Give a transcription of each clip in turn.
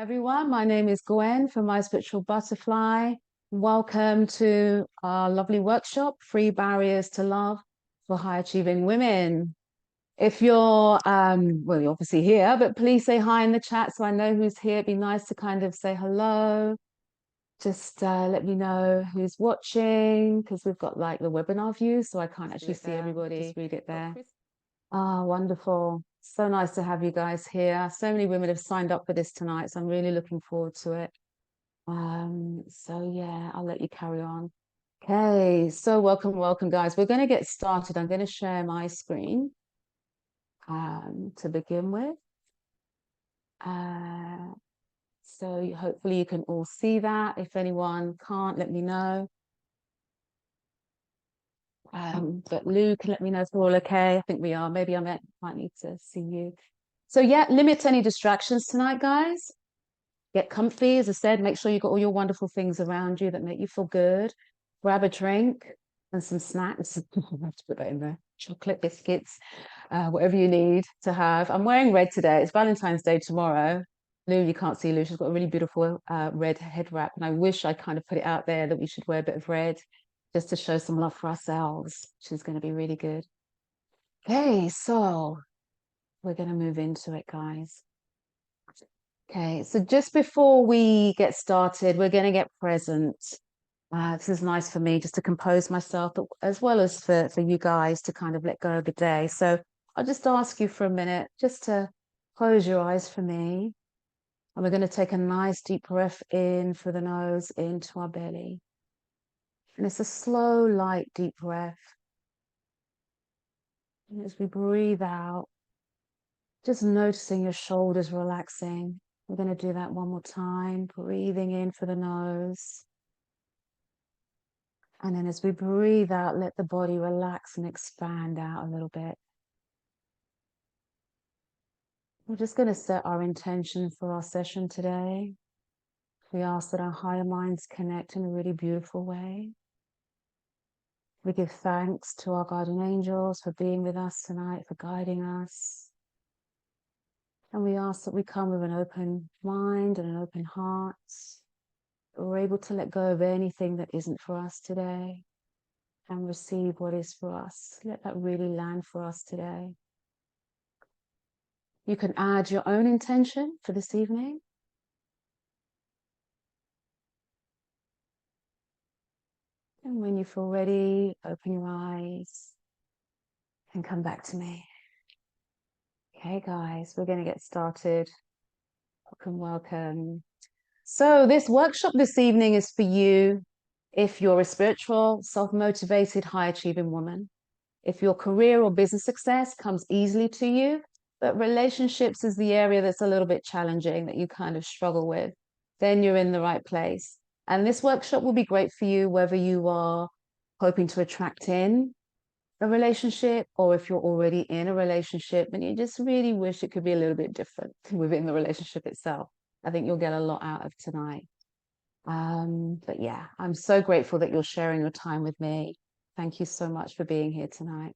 everyone. My name is Gwen from My Spiritual Butterfly. Welcome to our lovely workshop, Free Barriers to Love for High Achieving Women. If you're, well, you're obviously here, but please say hi in the chat so I know who's here. It'd be nice to kind of say hello. Just let me know who's watching because we've got like the webinar view, so I can't actually see everybody. Just read it there. Ah, wonderful. So nice to have you guys here. So many women have signed up for this tonight, so I'm really looking forward to it. So yeah, I'll let you carry on. Okay, so welcome, guys. We're going to get started. I'm going to share my screen to begin with. So hopefully you can all see that. If anyone can't, let me know. But Lou can let me know if we're all okay. I think we are. Maybe I might need to see you. So yeah, limit any distractions tonight, guys. Get comfy, as I said. Make sure you've got all your wonderful things around you that make you feel good. Grab a drink and some snacks. I have to put that in there. Chocolate, biscuits, whatever you need to have. I'm wearing red today. It's Valentine's Day tomorrow. Lou, you can't see Lou. She's got a really beautiful red head wrap. And I wish I kind of put it out there that we should wear a bit of red just to show some love for ourselves, which is going to be really good. Okay, so we're going to move into it, guys. Okay, so just before we get started, we're going to get present. This is nice for me just to compose myself, but as well as for you guys to kind of let go of the day. So I'll just ask you for a minute just to close your eyes for me. And we're going to take a nice deep breath in through the nose into our belly. And it's a slow, light, deep breath. And as we breathe out, just noticing your shoulders relaxing. We're going to do that one more time, breathing in for the nose. And then as we breathe out, let the body relax and expand out a little bit. We're just going to set our intention for our session today. We ask that our higher minds connect in a really beautiful way. We give thanks to our guardian angels for being with us tonight, for guiding us. And we ask that we come with an open mind and an open heart. We're able to let go of anything that isn't for us today and receive what is for us. Let that really land for us today. You can add your own intention for this evening. And when you feel ready, open your eyes and come back to me. Okay, guys, we're going to get started. Welcome. So this workshop this evening is for you if you're a spiritual, self-motivated, high-achieving woman. If your career or business success comes easily to you, but relationships is the area that's a little bit challenging, that you kind of struggle with, then you're in the right place. And this workshop will be great for you, whether you are hoping to attract in a relationship or if you're already in a relationship and you just really wish it could be a little bit different within the relationship itself. I think you'll get a lot out of tonight. But yeah, I'm so grateful that you're sharing your time with me. Thank you so much for being here tonight.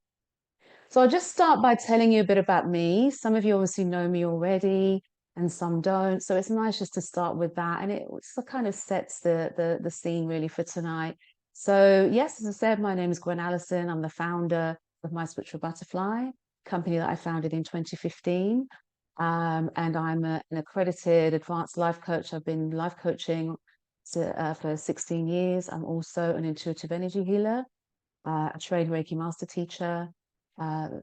So I'll just start by telling you a bit about me. Some of you obviously know me already and some don't. So it's nice just to start with that. And it kind of sets the scene really for tonight. So yes, as I said, my name is Gwen Allison. I'm the founder of My Spiritual Butterfly, company that I founded in 2015. And I'm an accredited advanced life coach. I've been life coaching for 16 years. I'm also an intuitive energy healer, a trained REIKI master teacher,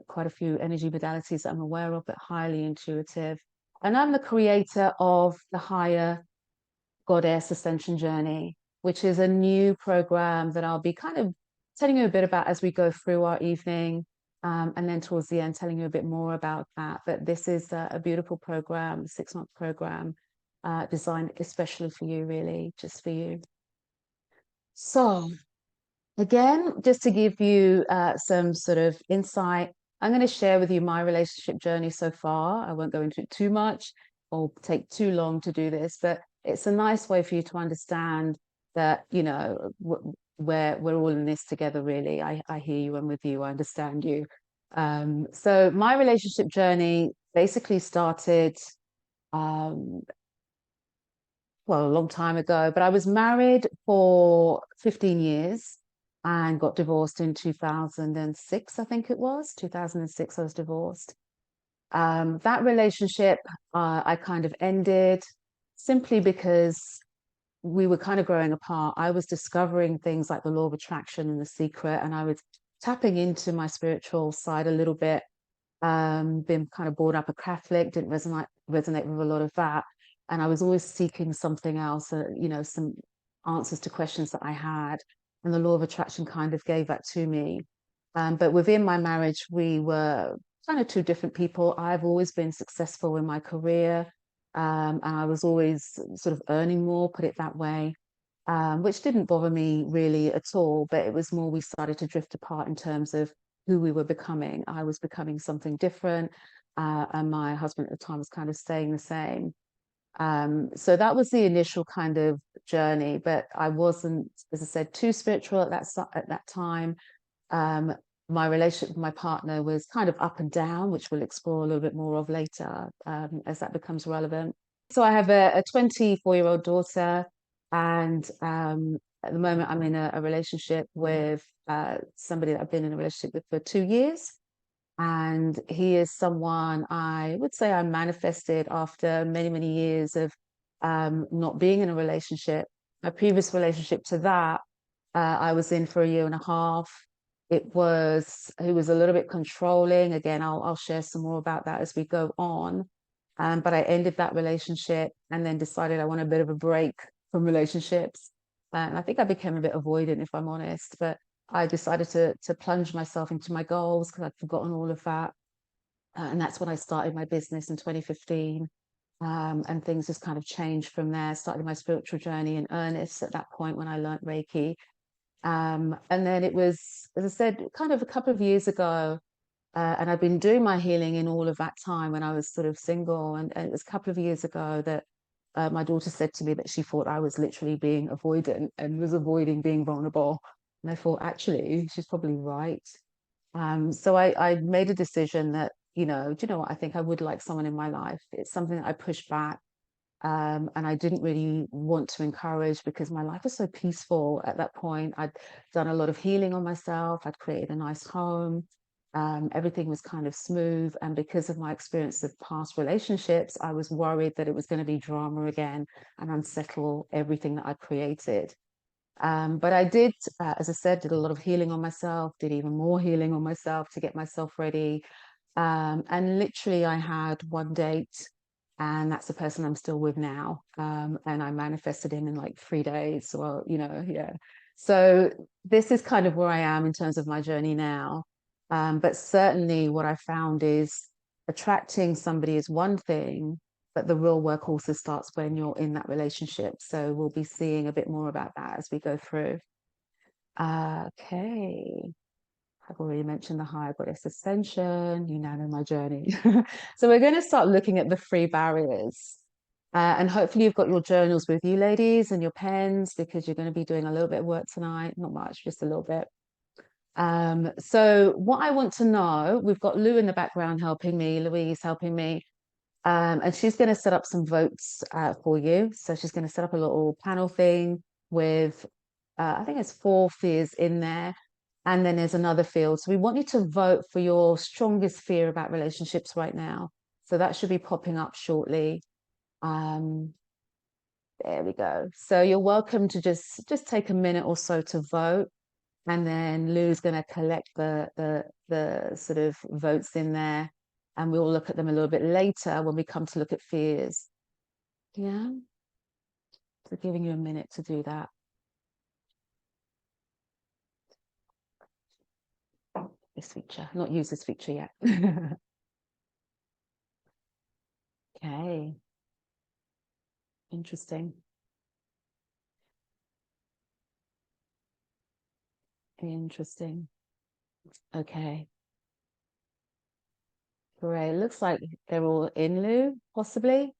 quite a few energy modalities that I'm aware of, but highly intuitive. And I'm the creator of the Higher Goddess Ascension Journey, which is a new program that I'll be kind of telling you a bit about as we go through our evening. And then towards the end, telling you a bit more about that. But this is a beautiful program, 6-month program, designed especially for you, really, just for you. So again, just to give you some sort of insight, I'm going to share with you my relationship journey so far. I won't go into it too much or take too long to do this, but it's a nice way for you to understand that, you know, we're all in this together, really. I hear you, I'm with you, I understand you. So my relationship journey basically started well, a long time ago, but I was married for 15 years and got divorced in 2006, I think it was. 2006, I was divorced. That relationship, I kind of ended simply because we were kind of growing apart. I was discovering things like the law of attraction and the secret, and I was tapping into my spiritual side a little bit. Been kind of brought up a Catholic, didn't resonate with a lot of that, and I was always seeking something else, some answers to questions that I had, and the law of attraction kind of gave that to me. But within my marriage, we were kind of two different people. I've always been successful in my career, and I was always sort of earning more, put it that way, which didn't bother me really at all. But it was more we started to drift apart in terms of who we were becoming. I was becoming something different, and my husband at the time was kind of staying the same. So that was the initial kind of journey, but I wasn't, as I said, too spiritual at that time. Um, my relationship with my partner was kind of up and down, which we'll explore a little bit more of later, as that becomes relevant. So I have a 24-year-old daughter, and at the moment I'm in a relationship with somebody that I've been in a relationship with for 2 years. And he is someone I would say I manifested after many, many years of not being in a relationship. My previous relationship to that, I was in for a year and a half. He was a little bit controlling. Again, I'll share some more about that as we go on. But I ended that relationship and then decided I want a bit of a break from relationships. And I think I became a bit avoidant, if I'm honest. But I decided to plunge myself into my goals because I'd forgotten all of that. And that's when I started my business in 2015. And things just kind of changed from there. Started my spiritual journey in earnest at that point when I learned Reiki. And then it was, as I said, kind of a couple of years ago, and I've been doing my healing in all of that time when I was sort of single. And it was a couple of years ago that my daughter said to me that she thought I was literally being avoidant and was avoiding being vulnerable. And I thought, actually, she's probably right. So I made a decision that, do you know what? I think I would like someone in my life. It's something that I pushed back, and I didn't really want to encourage because my life was so peaceful at that point. I'd done a lot of healing on myself. I'd created a nice home. Everything was kind of smooth. And because of my experience of past relationships, I was worried that it was going to be drama again and unsettle everything that I'd created. But I did, as I said, did a lot of healing on myself, did even more healing on myself to get myself ready. And literally, I had one date, and that's the person I'm still with now. And I manifested him in like 3 days. Well, yeah. So this is kind of where I am in terms of my journey now. But certainly, what I found is attracting somebody is one thing, but the real work also starts when you're in that relationship. So we'll be seeing a bit more about that as we go through. Okay. I've already mentioned the high goddess ascension. You now know my journey. So we're going to start looking at the three barriers. And hopefully you've got your journals with you, ladies, and your pens, because you're going to be doing a little bit of work tonight. Not much, just a little bit. So what I want to know, we've got Lou in the background helping me, Louise helping me. And she's going to set up some votes for you. So she's going to set up a little panel thing with, I think there's 4 fears in there. And then there's another field. So we want you to vote for your strongest fear about relationships right now. So that should be popping up shortly. There we go. So you're welcome to just take a minute or so to vote. And then Lou's going to collect the sort of votes in there. And we'll look at them a little bit later when we come to look at fears. Yeah. So giving you a minute to do that. This feature, not use this feature yet. Okay. Interesting. Interesting. Okay. Great. Looks like they're all in, Lou, possibly.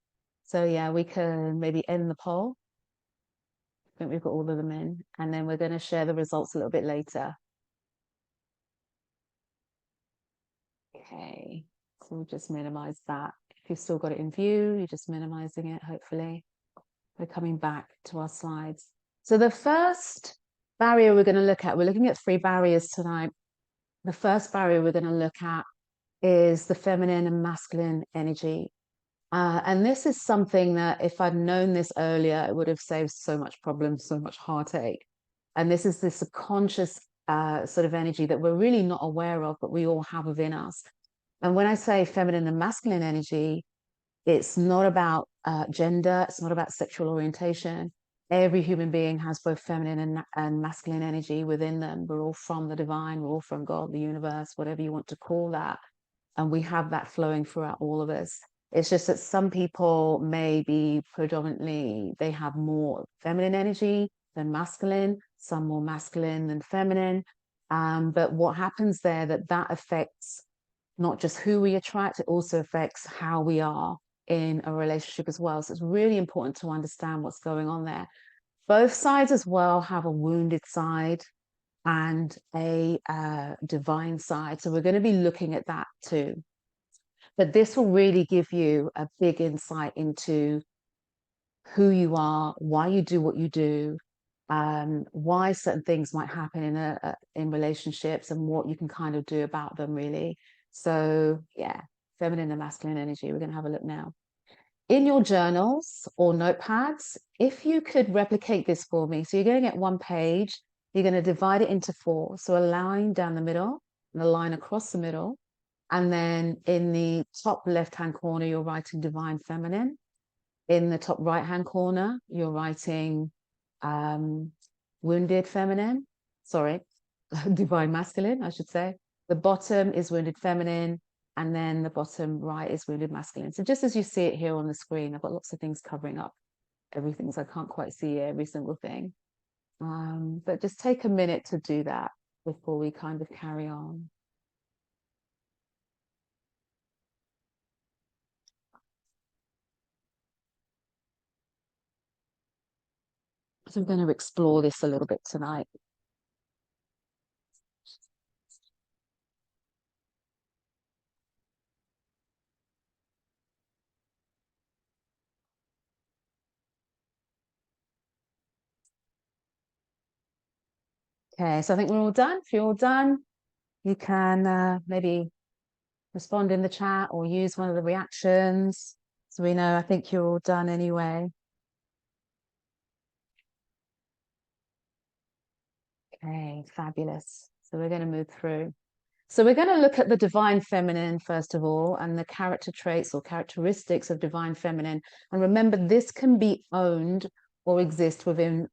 So yeah, we can maybe end the poll. I think we've got all of them in, and then we're going to share the results a little bit later. Okay. So we'll just minimize that. If you've still got it in view, you're just minimizing it, hopefully. We're coming back to our slides. So the first barrier we're going to look at, we're looking at 3 barriers tonight. The first barrier we're going to look at is the feminine and masculine energy. And this is something that if I'd known this earlier, it would have saved so much problems, so much heartache. And this is this subconscious sort of energy that we're really not aware of, but we all have within us. And when I say feminine and masculine energy, it's not about gender, it's not about sexual orientation. Every human being has both feminine and masculine energy within them. We're all from the divine, we're all from God, the universe, whatever you want to call that. And we have that flowing throughout all of us. It's just that some people may be predominantly, they have more feminine energy than masculine, some more masculine than feminine. But what happens there, that affects not just who we attract, it also affects how we are in a relationship as well. So it's really important to understand what's going on there. Both sides as well have a wounded side and a divine side. So we're going to be looking at that too. But this will really give you a big insight into who you are, why you do what you do, why certain things might happen in relationships, and what you can kind of do about them, really. So yeah, feminine and masculine energy. We're going to have a look now. In your journals or notepads, if you could replicate this for me. So you're going to get 1 page, you're going to divide it into 4. So a line down the middle and a line across the middle. And then in the top left-hand corner, you're writing divine feminine. In the top right-hand corner, you're writing wounded feminine. Sorry, divine masculine, I should say. The bottom is wounded feminine. And then the bottom right is wounded masculine. So just as you see it here on the screen, I've got lots of things covering up everything, so I can't quite see every single thing. But just take a minute to do that before we kind of carry on. So I'm going to explore this a little bit tonight. Okay, so I think we're all done. If you're all done, you can maybe respond in the chat or use one of the reactions. So we know, I think you're all done anyway. Okay, fabulous. So we're going to move through. So we're going to look at the divine feminine, first of all, and the character traits or characteristics of divine feminine. And remember, this can be owned or exist within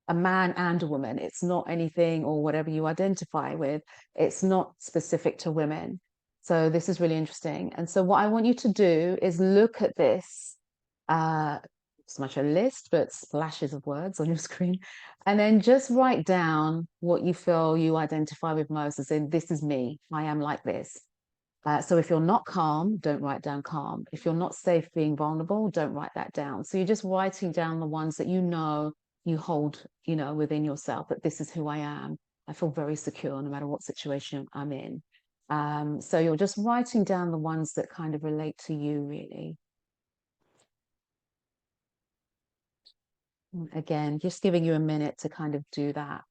a man and a woman. It's not anything or whatever you identify with. It's not specific to women. So this is really interesting. And so what I want you to do is look at this, so much a list, but splashes of words on your screen, and then just write down what you feel you identify with most, as in, this is me, I am like this. So if you're not calm, don't write down calm. If you're not safe being vulnerable, don't write that down. So you're just writing down the ones that you know you hold, within yourself, that this is who I am. I feel very secure no matter what situation I'm in. So you're just writing down the ones that kind of relate to you, really. Again, just giving you a minute to kind of do that.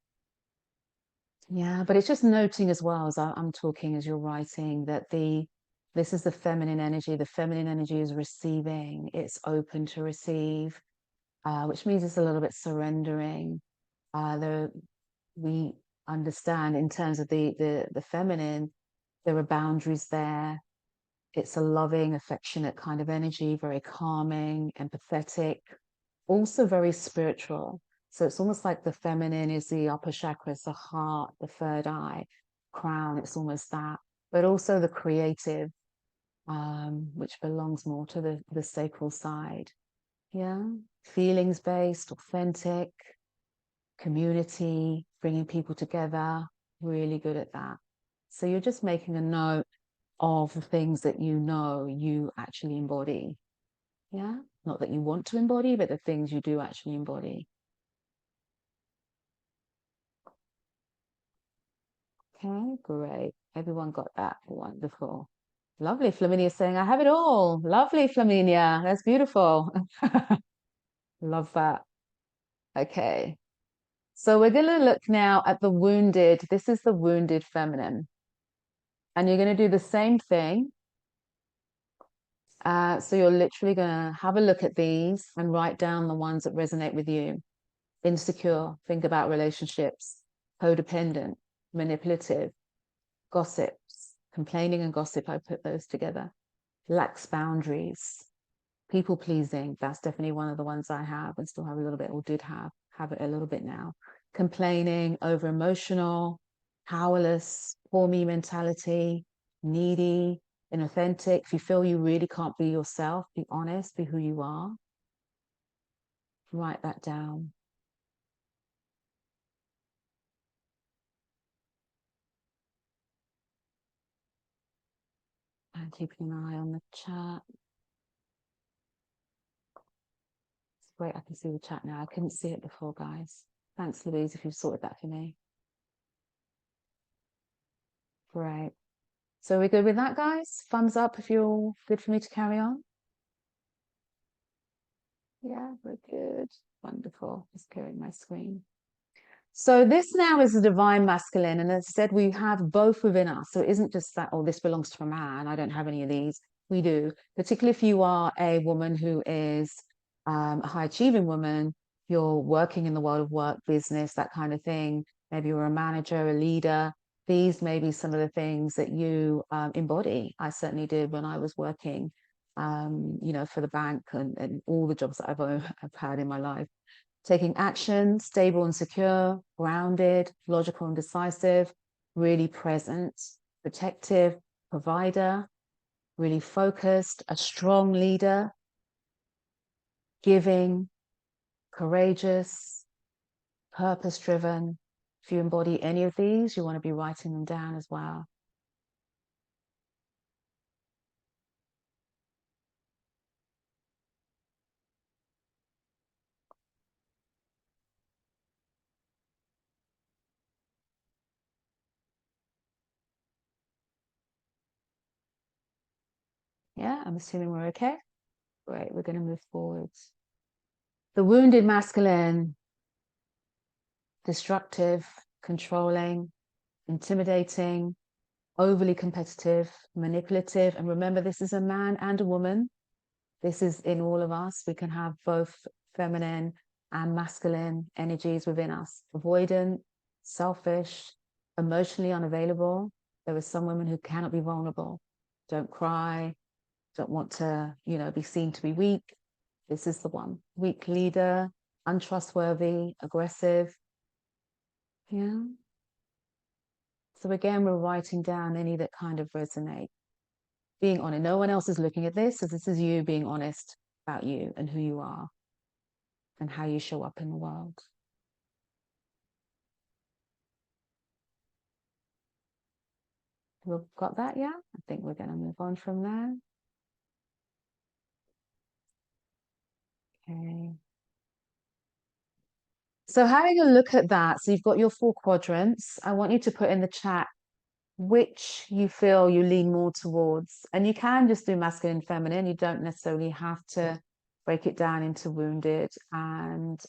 Yeah, but it's just noting as well as I'm talking, as you're writing, that this is the feminine energy. The feminine energy is receiving. It's open to receive, which means it's a little bit surrendering. We understand in terms of the feminine, there are boundaries there. It's a loving, affectionate kind of energy, very calming, empathetic, also very spiritual. So it's almost like the feminine is the upper chakras, the heart, the third eye, crown. It's almost that, but also the creative, which belongs more to the sacral side. Yeah, feelings based, authentic, community, bringing people together. Really good at that. So you're just making a note of the things that you actually embody. Yeah, not that you want to embody, but the things you do actually embody. Okay, great. Everyone got that. Wonderful. Lovely. Flaminia saying, I have it all. Lovely, Flaminia. That's beautiful. Love that. Okay. So we're going to look now at the wounded. This is the wounded feminine. And you're going to do the same thing. So you're literally going to have a look at these and write down the ones that resonate with you. Insecure, think about relationships, codependent, manipulative, gossips, complaining and gossip, I put those together. Lacks boundaries, people pleasing, that's definitely one of the ones I have and still have a little bit, or did have it a little bit now. Complaining, over emotional, powerless, poor me mentality, needy, inauthentic. If you feel you really can't be yourself, be honest, be who you are. Write that down. And keeping an eye on the chat. It's great, I can see the chat now. I couldn't see it before, guys. Thanks, Louise, if you've sorted that for me. Great. So we're good with that, guys? Thumbs up if you're all good for me to carry on. Yeah, we're good. Wonderful. Just clearing my screen. So this now is the divine masculine. And as I said, we have both within us. So it isn't just that, oh, this belongs to a man. I don't have any of these. We do. Particularly if you are a woman who is a high achieving woman, you're working in the world of work, business, that kind of thing. Maybe you're a manager, a leader. These may be some of the things that you embody. I certainly did when I was working, for the bank and all the jobs that I've had in my life. Taking action, stable and secure, grounded, logical and decisive, really present, protective, provider, really focused, a strong leader, giving, courageous, purpose-driven. If you embody any of these, you want to be writing them down as well. Yeah, I'm assuming we're okay. Great, we're going to move forwards. The wounded masculine, destructive, controlling, intimidating, overly competitive, manipulative. And remember, this is a man and a woman. This is in all of us. We can have both feminine and masculine energies within us. Avoidant, selfish, emotionally unavailable. There are some women who cannot be vulnerable, don't cry, don't want to, be seen to be weak. This is the one. Weak leader, untrustworthy, aggressive. Yeah. So again, we're writing down any that kind of resonate. Being honest. No one else is looking at this, so this is you being honest about you and who you are and how you show up in the world. We've got that, yeah? I think we're going to move on from there. Okay. So having a look at that, so you've got your 4 quadrants. I want you to put in the chat which you feel you lean more towards. And you can just do masculine, feminine. You don't necessarily have to break it down into wounded and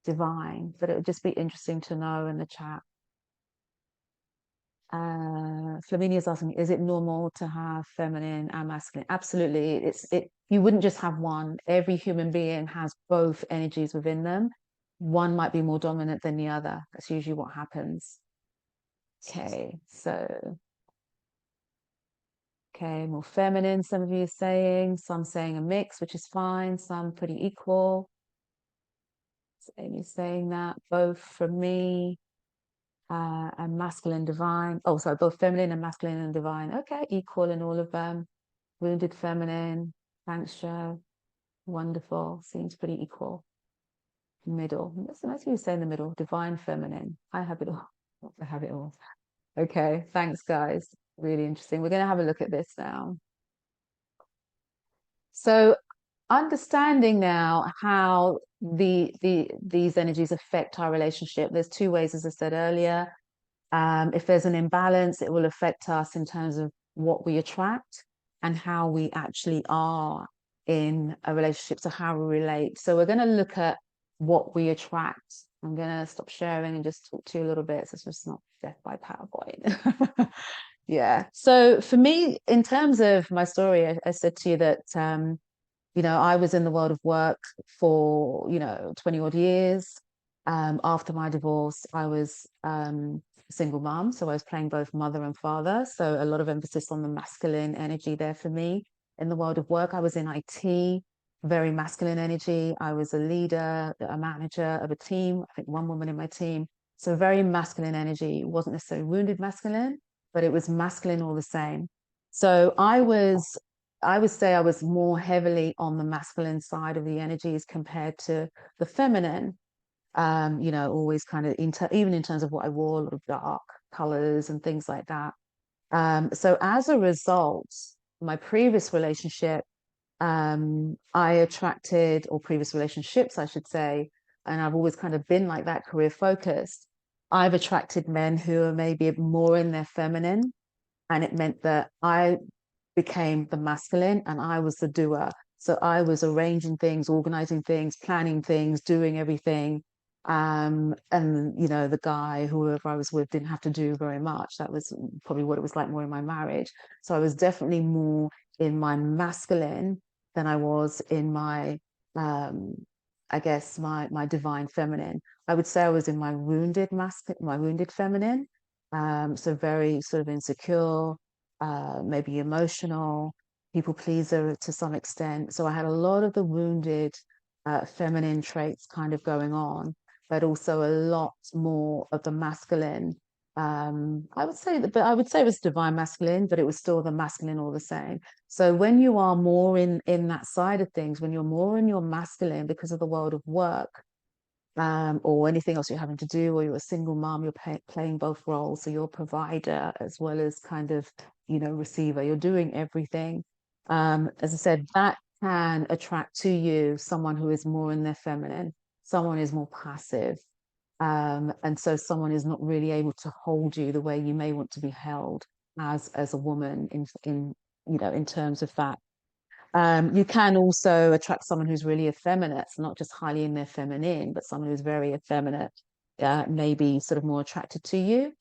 divine, but it would just be interesting to know in the chat. Flavinia's asking, is it normal to have feminine and masculine? Absolutely. You wouldn't just have one. Every human being has both energies within them. One might be more dominant than the other. That's usually what happens. Okay, more feminine, some of you are saying, some saying a mix, which is fine, some pretty equal. So Amy's saying that, both for me, and masculine, divine. Oh, sorry, both feminine and masculine and divine. Okay, equal in all of them. Wounded feminine. Thanks, Joe. Wonderful. Seems pretty equal. Middle. That's nice of you to say in the middle. Divine feminine. I have it all. I have it all. Okay, thanks, guys. Really interesting. We're going to have a look at this now. So understanding now how these energies affect our relationship. There's 2 ways, as I said earlier. If there's an imbalance, it will affect us in terms of what we attract and how we actually are in a relationship, so how we relate. So we're going to look at what we attract. I'm going to stop sharing and just talk to you a little bit, so it's just not death by PowerPoint. Yeah. So for me, in terms of my story, I said to you that I was in the world of work for 20 odd years. After my divorce, I was a single mom, so I was playing both mother and father. So a lot of emphasis on the masculine energy there for me. In the world of work, I was in IT, very masculine energy. I was a leader, a manager of a team, I think one woman in my team. So very masculine energy. It wasn't necessarily wounded masculine, but it was masculine all the same. So I would say I was more heavily on the masculine side of the energies compared to the feminine. Always kind of even in terms of what I wore, a lot of dark colors and things like that. So as a result, my previous relationship, I attracted, or previous relationships, I should say, and I've always kind of been like that, career focused. I've attracted men who are maybe more in their feminine, and it meant that I became the masculine and I was the doer. So I was arranging things, organizing things, planning things, doing everything. And the guy, whoever I was with, didn't have to do very much. That was probably what it was like more in my marriage. So I was definitely more in my masculine than I was in my I guess my divine feminine. I would say I was in my wounded masculine, my wounded feminine. So very sort of insecure, maybe emotional, people pleaser to some extent. So I had a lot of the wounded feminine traits kind of going on, but also a lot more of the masculine. I would say that, but I would say it was divine masculine, but it was still the masculine all the same. So when you are more in that side of things, when you're more in your masculine because of the world of work, or anything else you're having to do, or you're a single mom, you're playing both roles. So you're a provider as well as kind of, receiver. You're doing everything. As I said, that can attract to you someone who is more in their feminine, someone is more passive. And so someone is not really able to hold you the way you may want to be held as a woman in terms of that. You can also attract someone who's really effeminate, so not just highly in their feminine, but someone who's very effeminate, maybe sort of more attracted to you.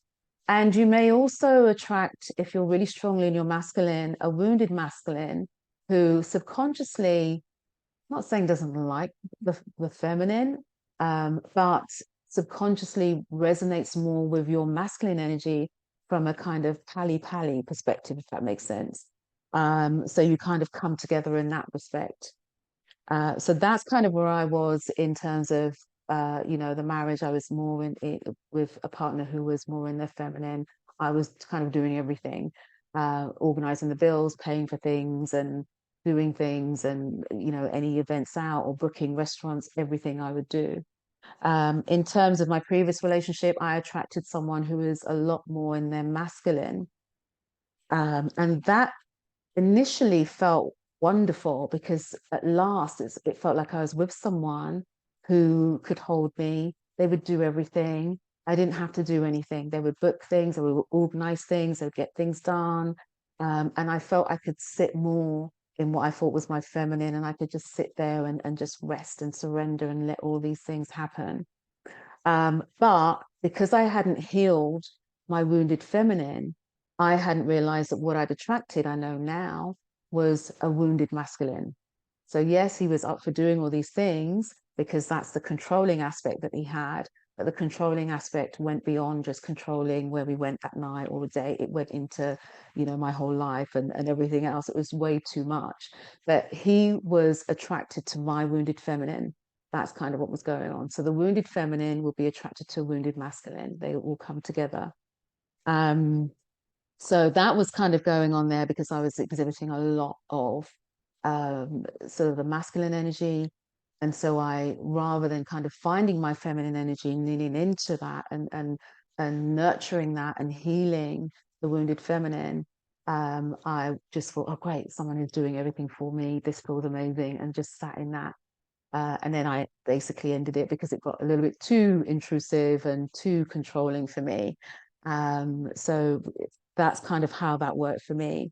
And you may also attract, if you're really strongly in your masculine, a wounded masculine who subconsciously, I'm not saying doesn't like the feminine, but subconsciously resonates more with your masculine energy from a kind of pally perspective, if that makes sense. So you kind of come together in that respect. So that's kind of where I was in terms of, the marriage. I was more in it with a partner who was more in the feminine. I was kind of doing everything, organizing the bills, paying for things, and doing things, and any events out or booking restaurants, everything I would do. In terms of my previous relationship, I attracted someone who is a lot more in their masculine, and that initially felt wonderful because at last it felt like I was with someone who could hold me. They would do everything. I didn't have to do anything. They would book things, they would organize things, they would get things done. And I felt I could sit more in what I thought was my feminine, and I could just sit there and just rest and surrender and let all these things happen. But because I hadn't healed my wounded feminine, I hadn't realized that what I'd attracted, I know now, was a wounded masculine. So, yes, he was up for doing all these things because that's the controlling aspect that he had. But the controlling aspect went beyond just controlling where we went at night or a day. It went into, my whole life and everything else. It was way too much. But he was attracted to my wounded feminine. That's kind of what was going on. So the wounded feminine will be attracted to a wounded masculine. They all come together. So that was kind of going on there because I was exhibiting a lot of sort of the masculine energy. And so I, rather than kind of finding my feminine energy, leaning into that and nurturing that and healing the wounded feminine, I just thought, oh, great, someone is doing everything for me. This feels amazing. And just sat in that. And then I basically ended it because it got a little bit too intrusive and too controlling for me. So that's kind of how that worked for me.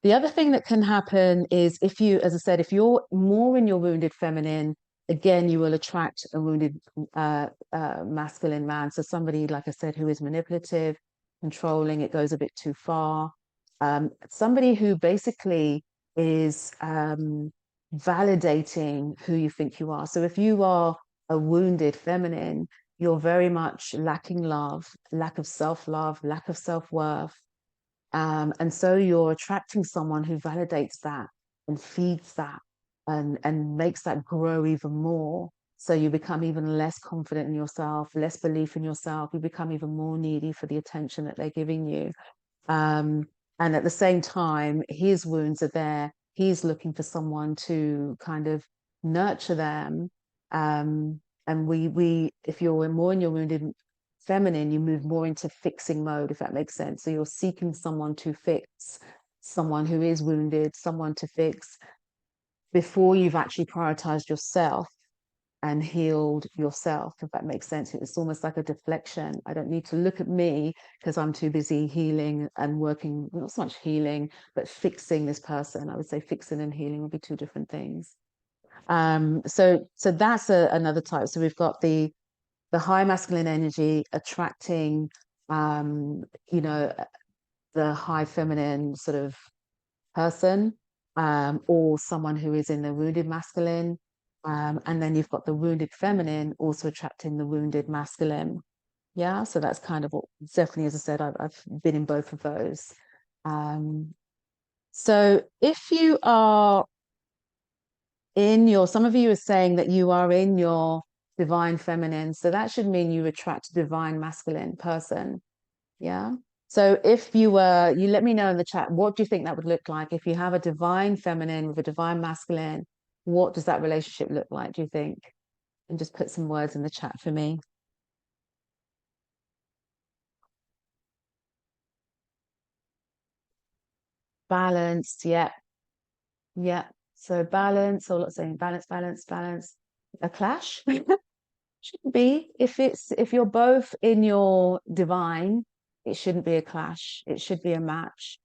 The other thing that can happen is if you, as I said, if you're more in your wounded feminine, again, you will attract a wounded masculine man. So somebody, like I said, who is manipulative, controlling, it goes a bit too far. Somebody who basically is validating who you think you are. So if you are a wounded feminine, you're very much lacking love, lack of self-love, lack of self-worth. And so you're attracting someone who validates that and feeds that and makes that grow even more. So you become even less confident in yourself, less belief in yourself. You become even more needy for the attention that they're giving you. Um, and at the same time, his wounds are there. He's looking for someone to kind of nurture them. And if you're more in your wounded feminine, you move more into fixing mode, if that makes sense. So you're seeking someone to fix, someone who is wounded, someone to fix before you've actually prioritized yourself and healed yourself, if that makes sense. It's almost like a deflection. I don't need to look at me because I'm too busy healing and working, not so much healing, but fixing this person. I would say fixing and healing would be two different things. So that's another type. So we've got the high masculine energy attracting, you know, the high feminine sort of person, or someone who is in the wounded masculine. And then you've got the wounded feminine also attracting the wounded masculine. Yeah, so that's kind of what, definitely, as I said, I've been in both of those. So if you are some of you are saying that you are in your divine feminine, so that should mean you attract a divine masculine person. Yeah. So if you let me know in the chat, what do you think that would look like? If you have a divine feminine with a divine masculine, what does that relationship look like, do you think? And just put some words in the chat for me. Balanced, yeah. Yeah. So balance, or let's say balance, balance, balance. A clash? Shouldn't be. If you're both in your divine, it shouldn't be a clash. It should be a match.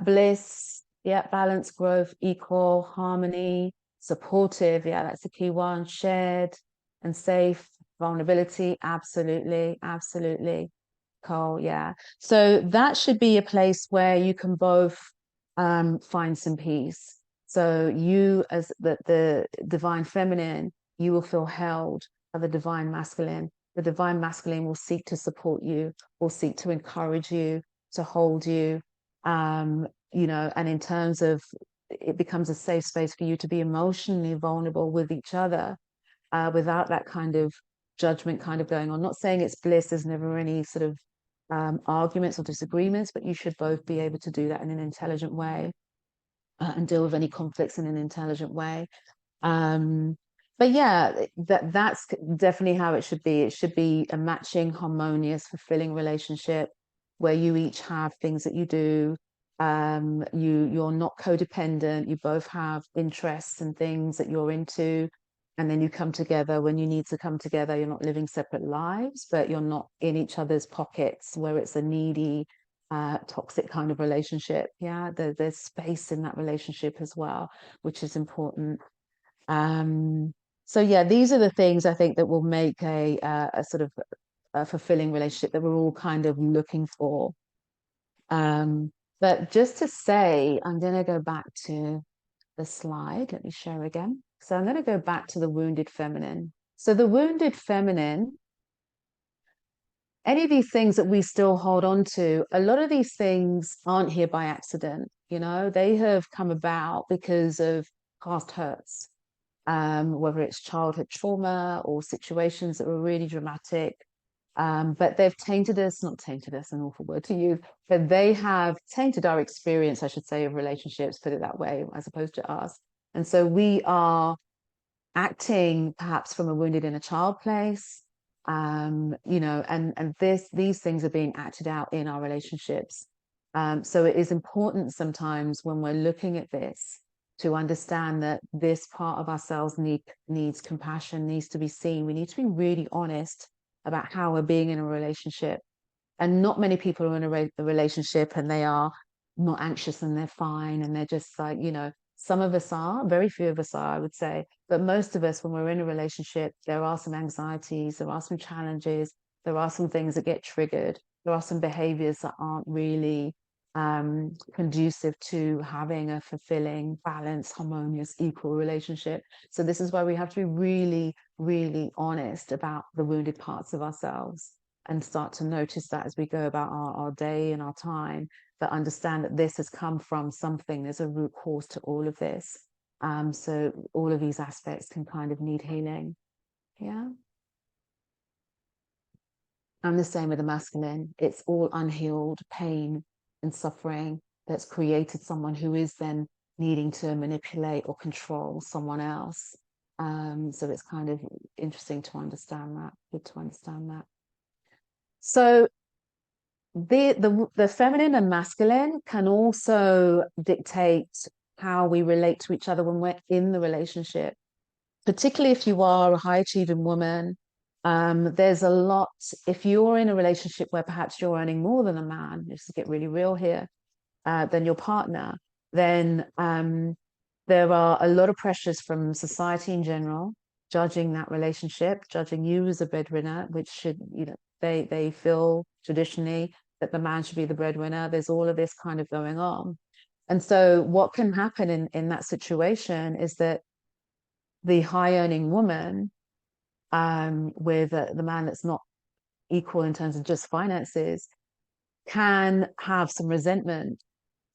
Bliss, yeah, balance, growth, equal, harmony, supportive, yeah, that's the key one. Shared and safe, vulnerability, absolutely, absolutely. Cole, yeah. So that should be a place where you can both find some peace. So you, as the divine feminine, you will feel held by the divine masculine. The divine masculine will seek to support you, will seek to encourage you, to hold you. And in terms of, it becomes a safe space for you to be emotionally vulnerable with each other, without that kind of judgment kind of going on. Not saying it's bliss, there's never any sort of arguments or disagreements, but you should both be able to do that in an intelligent way, and deal with any conflicts in an intelligent way. But yeah, that's definitely how it should be. It should be a matching, harmonious, fulfilling relationship where you each have things that you do. You're not codependent. You both have interests and things that you're into, and then you come together when you need to come together. You're not living separate lives, but you're not in each other's pockets where it's a needy, toxic kind of relationship. Yeah, there's space in that relationship as well, which is important. So yeah, these are the things I think that will make a sort of a fulfilling relationship that we're all kind of looking for. But just to say, I'm going to go back to the slide. Let me share again. So I'm going to go back to the wounded feminine. So the wounded feminine, any of these things that we still hold on to, a lot of these things aren't here by accident. They have come about because of past hurts, whether it's childhood trauma or situations that were really dramatic. But they've tainted us, not tainted us, an awful word to use, but they have tainted our experience, I should say, of relationships, put it that way, as opposed to us. And so we are acting perhaps from a wounded inner child place, and these things are being acted out in our relationships. So it is important sometimes when we're looking at this to understand that this part of ourselves needs compassion, needs to be seen. We need to be really honest about how we're being in a relationship. And not many people are in a relationship and they are not anxious and they're fine and they're just like, some of us are, very few of us are, I would say, but most of us, when we're in a relationship, there are some anxieties, there are some challenges, there are some things that get triggered, there are some behaviors that aren't really conducive to having a fulfilling, balanced, harmonious, equal relationship. So this is why we have to be really, really honest about the wounded parts of ourselves and start to notice that as we go about our day and our time, that understand that this has come from something. There's a root cause to all of this. So all of these aspects can kind of need healing. Yeah. And the same with the masculine. It's all unhealed pain and suffering that's created someone who is then needing to manipulate or control someone else. So it's kind of interesting to understand that, good to understand that. So the feminine and masculine can also dictate how we relate to each other when we're in the relationship, particularly if you are a high achieving woman. There's a lot, if you're in a relationship where perhaps you're earning more than a man, just to get really real here, than your partner, then there are a lot of pressures from society in general, judging that relationship, judging you as a breadwinner, which should, they feel traditionally that the man should be the breadwinner. There's all of this kind of going on. And so what can happen in that situation is that the high earning woman with the man that's not equal in terms of just finances can have some resentment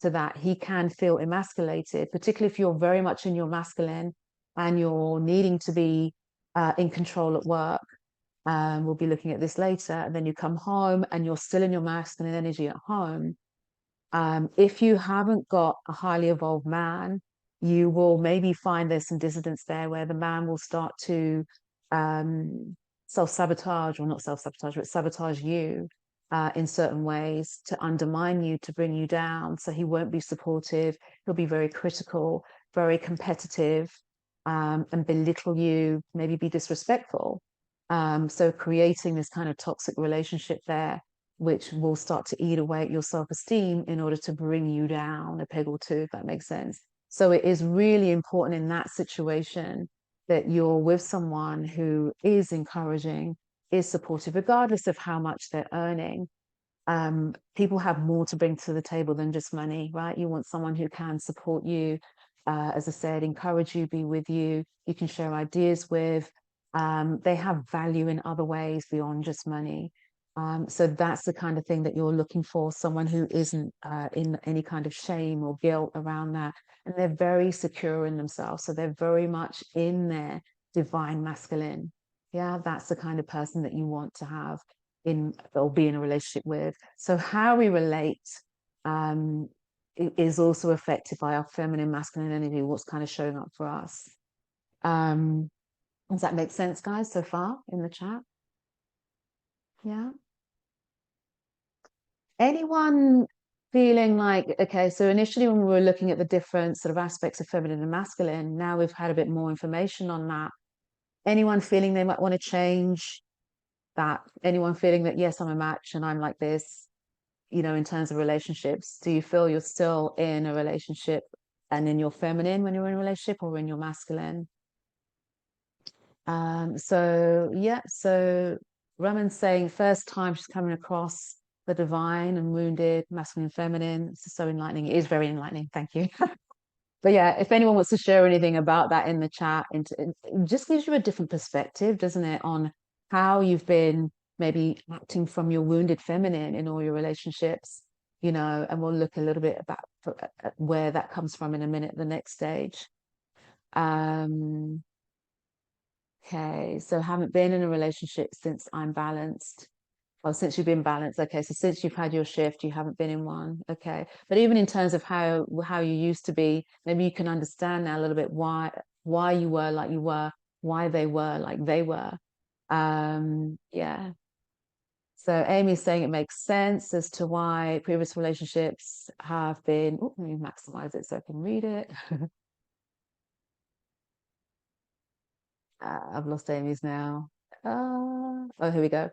to that. He can feel emasculated, particularly if you're very much in your masculine and you're needing to be in control at work. We'll be looking at this later. And then you come home and you're still in your masculine energy at home. If you haven't got a highly evolved man, you will maybe find there's some dissonance there where the man will start to self-sabotage, or not self-sabotage, but sabotage you in certain ways to undermine you, to bring you down. So he won't be supportive. He'll be very critical, very competitive, and belittle you, maybe be disrespectful. So creating this kind of toxic relationship there, which will start to eat away at your self-esteem in order to bring you down a peg or two, if that makes sense. So it is really important in that situation that you're with someone who is encouraging, is supportive, regardless of how much they're earning. People have more to bring to the table than just money, right? You want someone who can support you, as I said, encourage you, be with you, you can share ideas with. They have value in other ways beyond just money. So that's the kind of thing that you're looking for, someone who isn't in any kind of shame or guilt around that. And they're very secure in themselves. So they're very much in their divine masculine. Yeah, that's the kind of person that you want to have in or be in a relationship with. So how we relate is also affected by our feminine, masculine energy, what's kind of showing up for us. Does that make sense, guys, so far in the chat? Yeah. Anyone feeling like, okay, so initially when we were looking at the different sort of aspects of feminine and masculine, now we've had a bit more information on that. Anyone feeling they might want to change that? Anyone feeling that, yes, I'm a match and I'm like this, in terms of relationships? Do you feel you're still in a relationship and in your feminine when you're in a relationship, or in your masculine? So Raman's saying first time she's coming across the divine and wounded, masculine and feminine. It's so enlightening. It is very enlightening. Thank you. But yeah, if anyone wants to share anything about that in the chat, it just gives you a different perspective, doesn't it, on how you've been maybe acting from your wounded feminine in all your relationships, and we'll look a little bit about where that comes from in a minute, the next stage. Okay, so haven't been in a relationship since I'm balanced. Well, since you've been balanced. Okay, so since you've had your shift, you haven't been in one. Okay, but even in terms of how you used to be, maybe you can understand now a little bit why you were like you were, why they were like they were. Yeah. So Amy's saying it makes sense as to why previous relationships have been. Oh, let me maximize it so I can read it. I've lost Amy's now. Oh, here we go.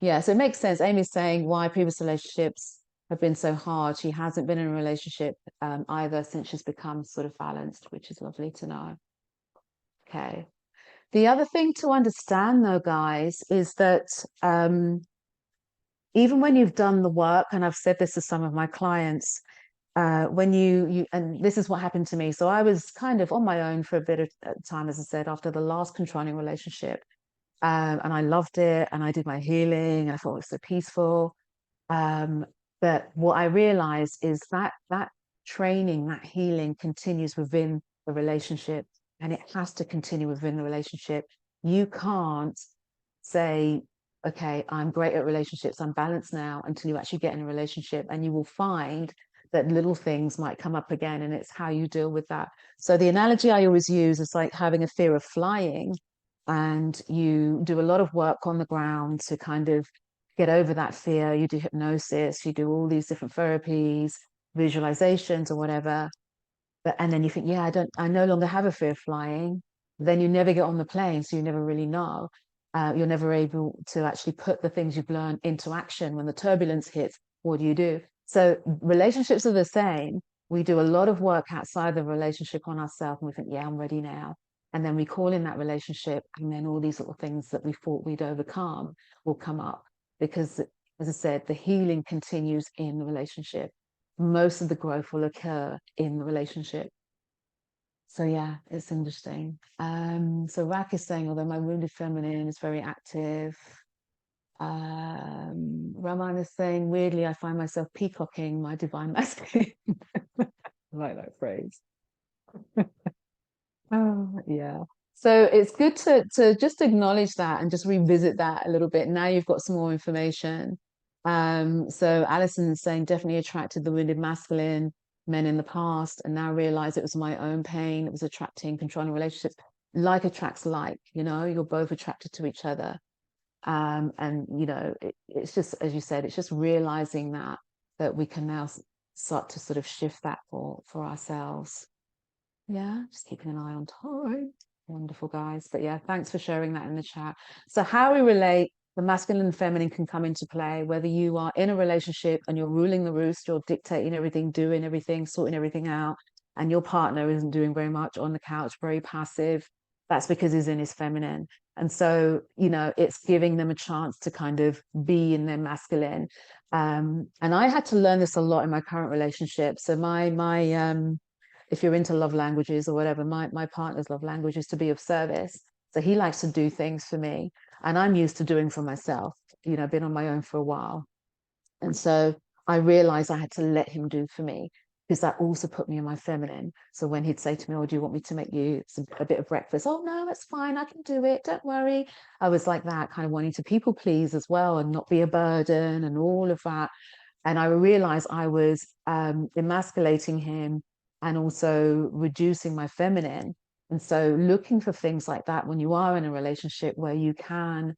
Yeah, so it makes sense. Amy's saying why previous relationships have been so hard. She hasn't been in a relationship either since she's become sort of balanced, which is lovely to know. Okay. The other thing to understand, though, guys, is that even when you've done the work, and I've said this to some of my clients, when you and this is what happened to me. So I was kind of on my own for a bit of time, as I said, after the last controlling relationship, and I loved it, and I did my healing, and I thought it was so peaceful. Um, but what I realized is that that training, that healing continues within the relationship, and it has to continue within the relationship. You can't say, okay, I'm great at relationships, I'm balanced now, until you actually get in a relationship, and you will find that little things might come up again, and it's how you deal with that. So the analogy I always use is like having a fear of flying, and you do a lot of work on the ground to kind of get over that fear. You do hypnosis, you do all these different therapies, visualizations or whatever. But and then you think, yeah, I no longer have a fear of flying. Then you never get on the plane, so you never really know. You're never able to actually put the things you've learned into action. When the turbulence hits, what do you do? So relationships are the same. We do a lot of work outside the relationship on ourselves, and we think, yeah, I'm ready now. And then we call in that relationship, and then all these little things that we thought we'd overcome will come up because, as I said, the healing continues in the relationship. Most of the growth will occur in the relationship. So yeah, it's interesting. So Rak is saying, although my wounded feminine is very active. Raman is saying, weirdly, I find myself peacocking my divine masculine. I like that phrase. Oh, yeah. So it's good to just acknowledge that and just revisit that a little bit. Now you've got some more information. So Alison is saying, definitely attracted the wounded masculine men in the past, and now realize it was my own pain. It was attracting, controlling relationships. Like attracts like, you're both attracted to each other. And it's just, as you said, it's just realizing that we can now start to sort of shift that for ourselves. Yeah, just keeping an eye on time. Wonderful, guys. But yeah, thanks for sharing that in the chat. So how we relate, the masculine and feminine can come into play, whether you are in a relationship and you're ruling the roost, you're dictating everything, doing everything, sorting everything out, and your partner isn't doing very much on the couch, very passive. That's because he's in his feminine. And so, it's giving them a chance to kind of be in their masculine. And I had to learn this a lot in my current relationship. So if you're into love languages or whatever, my partner's love language is to be of service. So he likes to do things for me, and I'm used to doing for myself. I've been on my own for a while. And so I realized I had to let him do for me, because that also put me in my feminine. So when he'd say to me, oh, do you want me to make you a bit of breakfast? Oh, no, that's fine. I can do it. Don't worry. I was like that, kind of wanting to people please as well and not be a burden and all of that. And I realized I was emasculating him and also reducing my feminine. And so looking for things like that when you are in a relationship where you can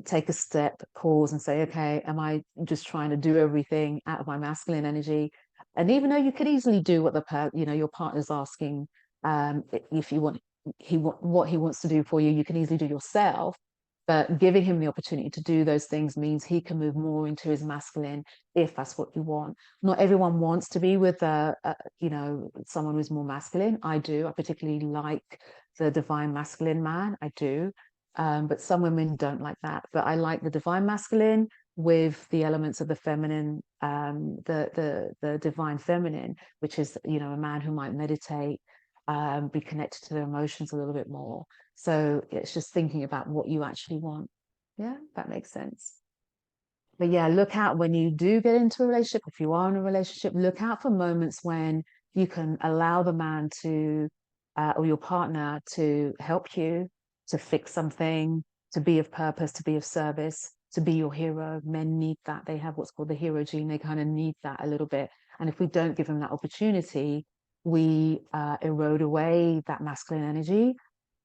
take a step, pause and say, okay, am I just trying to do everything out of my masculine energy? And even though you could easily do what your partner's asking, if you want, what he wants to do for you, you can easily do yourself. But giving him the opportunity to do those things means he can move more into his masculine if that's what you want. Not everyone wants to be with someone who's more masculine. I do. I particularly like the divine masculine man. I do. But some women don't like that. But I like the divine masculine with the elements of the feminine, the divine feminine, which is a man who might meditate, be connected to their emotions a little bit more. So it's just thinking about what you actually want. Yeah, that makes sense. But yeah, look out when you do get into a relationship. If you are in a relationship, look out for moments when you can allow the man to, or your partner to help you, to fix something, to be of purpose, to be of service, to be your hero. Men need that. They have what's called the hero gene. They kind of need that a little bit. And if we don't give them that opportunity, we erode away that masculine energy.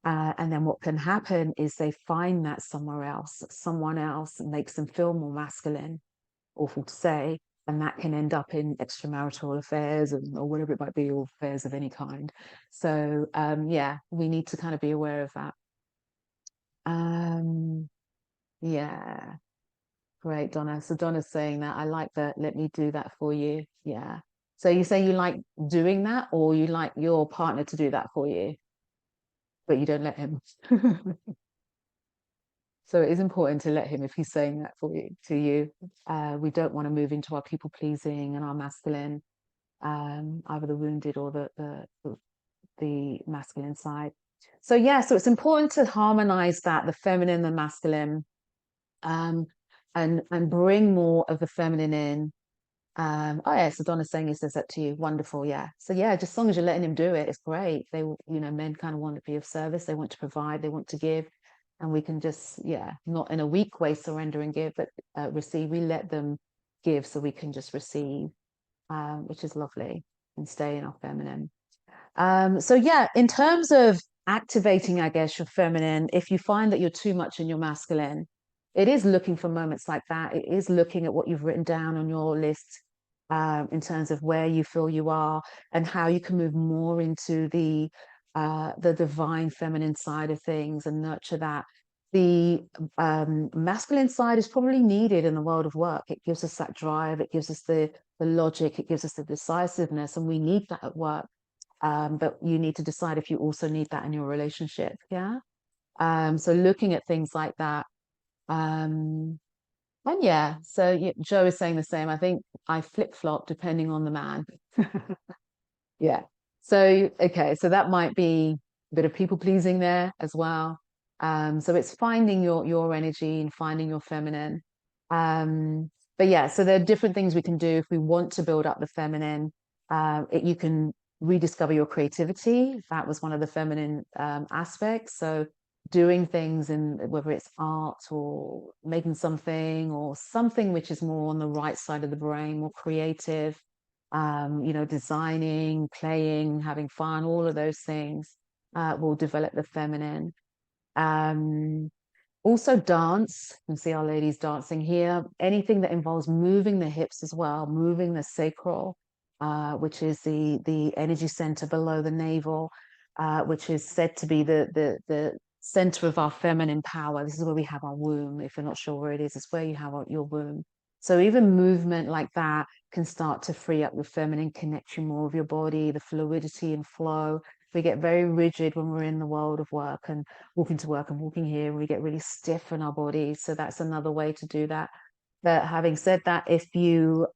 And then what can happen is they find that somewhere else, someone else makes them feel more masculine, awful to say, and that can end up in extramarital affairs or whatever it might be, or affairs of any kind. So yeah, we need to kind of be aware of that. Yeah. Great, Donna. So Donna's saying that I like that. Let me do that for you. Yeah. So you say you like doing that, or you like your partner to do that for you, but you don't let him. So it is important to let him if he's saying that for you to you. We don't want to move into our people pleasing and our masculine, either the wounded or the masculine side. So yeah, so it's important to harmonize that, the feminine and masculine, um, and bring more of the feminine in. Oh yeah, so Donna's saying he says that to you. Wonderful, yeah. So yeah, just as long as you're letting him do it, it's great. They, men kind of want to be of service. They want to provide. They want to give, and we can just, yeah, not in a weak way surrender and give, but receive. We let them give, so we can just receive, which is lovely, and stay in our feminine. So yeah, in terms of activating, I guess, your feminine, if you find that you're too much in your masculine, it is looking for moments like that. It is looking at what you've written down on your list, in terms of where you feel you are and how you can move more into the divine feminine side of things and nurture that. The masculine side is probably needed in the world of work. It gives us that drive, it gives us the logic, it gives us the decisiveness, and we need that at work. But you need to decide if you also need that in your relationship. Yeah. So looking at things like that. And yeah, so yeah, Joe is saying the same. I think I flip-flop depending on the man. Yeah. So, okay, so that might be a bit of people pleasing there as well. So it's finding your energy and finding your feminine. But yeah, so there are different things we can do if we want to build up the feminine. You can rediscover your creativity. That was one of the feminine aspects. So doing things in whether it's art or making something or something which is more on the right side of the brain, more creative, designing, playing, having fun, all of those things will develop the feminine. Um, Also dance. You can see our ladies dancing here. Anything that involves moving the hips as well, moving the sacral, which is the energy center below the navel, which is said to be the center of our feminine power. This is where we have our womb. If you're not sure where it is, it's where you have your womb. So even movement like that can start to free up your feminine, connect you more with your body, the fluidity and flow. We get very rigid when we're in the world of work and walking to work and walking here, and we get really stiff in our bodies. So that's another way to do that. But having said that, if you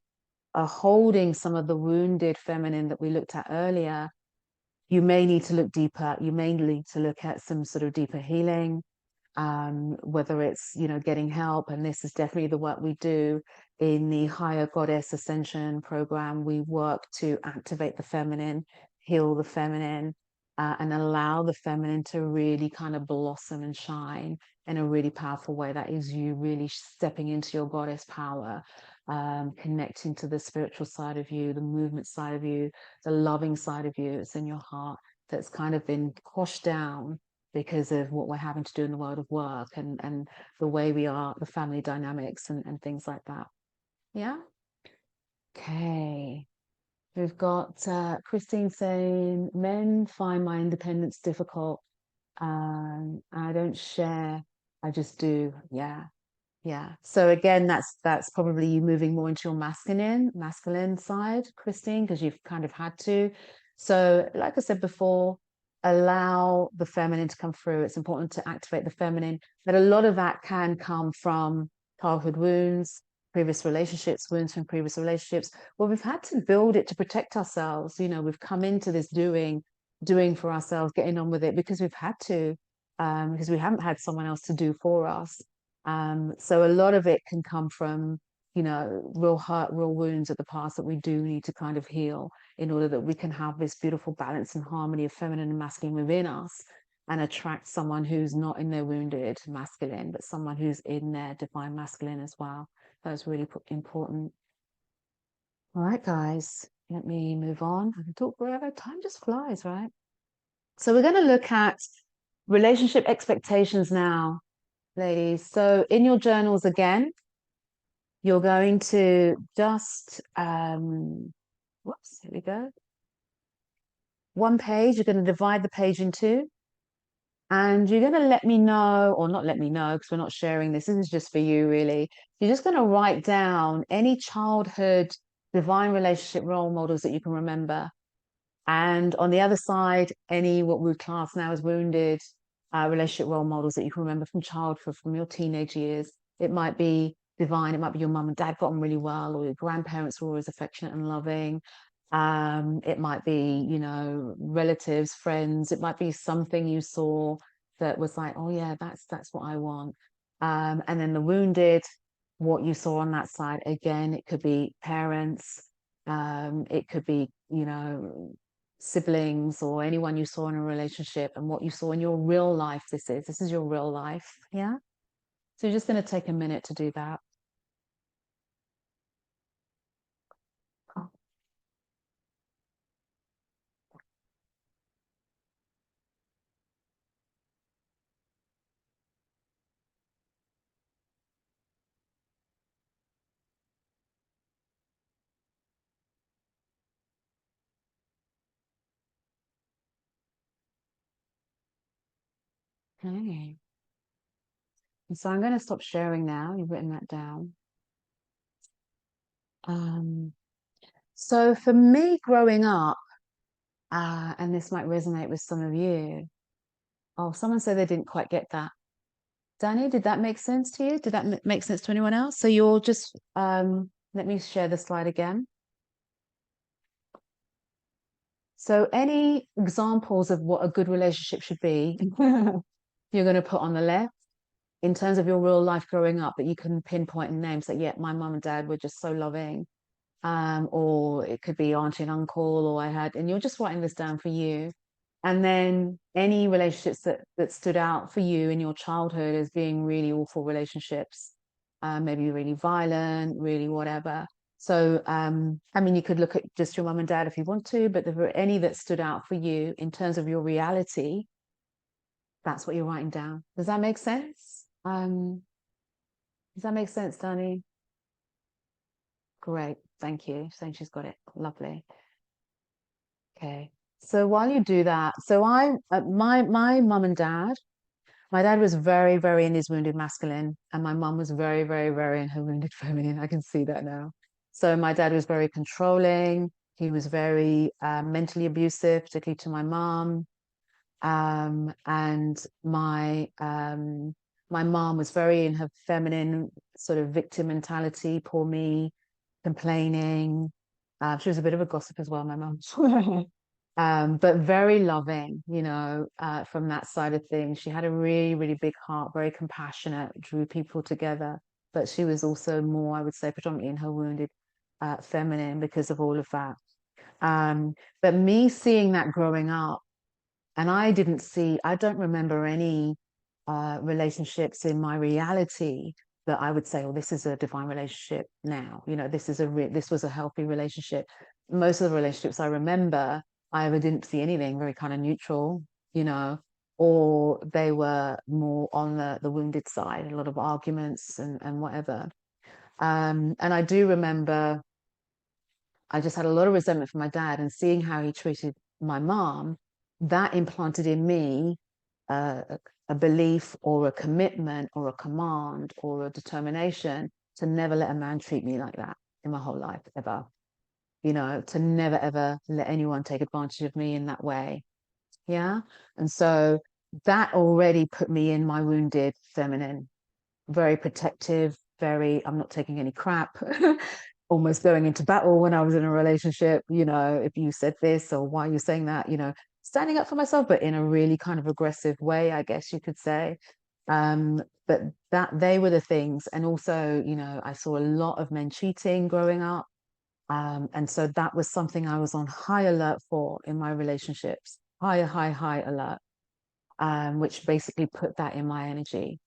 are holding some of the wounded feminine that we looked at earlier, you may need to look deeper. You may need to look at some sort of deeper healing, whether it's, getting help. And this is definitely the work we do in the Higher Goddess Ascension program. We work to activate the feminine, heal the feminine, and allow the feminine to really kind of blossom and shine in a really powerful way. That is you really stepping into your goddess power, connecting to the spiritual side of you, the movement side of you, the loving side of you. It's in your heart that's kind of been quashed down because of what we're having to do in the world of work and the way we are, the family dynamics and things like that. Yeah. Okay. We've got Christine saying, men find my independence difficult. I don't share, I just do. Yeah. Yeah. So again, that's probably you moving more into your masculine side, Christine, because you've kind of had to. So, like I said before, allow the feminine to come through. It's important to activate the feminine, but a lot of that can come from childhood wounds, previous relationships, wounds from previous relationships. Well, we've had to build it to protect ourselves. We've come into this doing for ourselves, getting on with it because we've had to, because we haven't had someone else to do for us. So a lot of it can come from, real hurt, real wounds of the past that we do need to kind of heal in order that we can have this beautiful balance and harmony of feminine and masculine within us and attract someone who's not in their wounded masculine, but someone who's in their divine masculine as well. That's really important. All right, guys, let me move on. I can talk forever. Time just flies, right? So we're going to look at relationship expectations now, ladies. So in your journals again, you're going to just, whoops, here we go. One page, you're going to divide the page in two. And you're going to let me know, or not let me know, because we're not sharing this. This is just for you, really. You're just going to write down any childhood divine relationship role models that you can remember. And on the other side, any what we would class now as wounded relationship role models that you can remember from childhood, from your teenage years. It might be divine. It might be your mum and dad got on really well, or your grandparents were always affectionate and loving. It might be, you know, relatives, friends. It might be something you saw that was like, oh yeah, that's what I want. And then the wounded, what you saw on that side. Again, it could be parents. It could be, you know, siblings or anyone you saw in a relationship, and what you saw in your real life. This is your real life. Yeah. So you're just going to take a minute to do that. Okay. And so I'm going to stop sharing now. You've written that down. Um, so for me growing up, and this might resonate with some of you. Oh, someone said they didn't quite get that. Danny, did that make sense to you? Did that make sense to anyone else? So you'll just let me share the slide again. So any examples of what a good relationship should be, you're going to put on the left in terms of your real life growing up that you can pinpoint and name. So yeah, my mum and dad were just so loving. Or it could be auntie and uncle, or I had, and you're just writing this down for you. And then any relationships that stood out for you in your childhood as being really awful relationships, maybe really violent, really whatever. So, I mean, you could look at just your mum and dad if you want to, but if there were any that stood out for you in terms of your reality, that's what you're writing down. Does that make sense? Does that make sense, Danny? Great, thank you. Saying she's got it. Lovely. Okay. So while you do that, so my mum and dad, my dad was very, very in his wounded masculine, and my mum was very, very, very in her wounded feminine. I can see that now. So my dad was very controlling. He was very mentally abusive, particularly to my mum. And my mom was very in her feminine sort of victim mentality, poor me, complaining. She was a bit of a gossip as well, my mom. But very loving, you know, from that side of things. She had a really, really big heart, very compassionate, drew people together. But she was also more, I would say, predominantly in her wounded feminine because of all of that. But me seeing that growing up, and I don't remember any relationships in my reality that I would say, oh, this is a divine relationship now. You know, this was a healthy relationship. Most of the relationships I remember, I either didn't see anything, very kind of neutral, you know, or they were more on the wounded side, a lot of arguments and whatever. And I do remember I just had a lot of resentment for my dad, and seeing how he treated my mom, that implanted in me a, a belief or a commitment or a command or a determination to never let a man treat me like that in my whole life, ever. You know, to never ever let anyone take advantage of me in that way. Yeah. And so that already put me in my wounded feminine, very protective, very, I'm not taking any crap, almost going into battle when I was in a relationship. You know, if you said this or why are you saying that, you know, standing up for myself, but in a really kind of aggressive way, I guess you could say. But that they were the things. And also, you know, I saw a lot of men cheating growing up. And so that was something I was on high alert for in my relationships, high alert, which basically put that in my energy.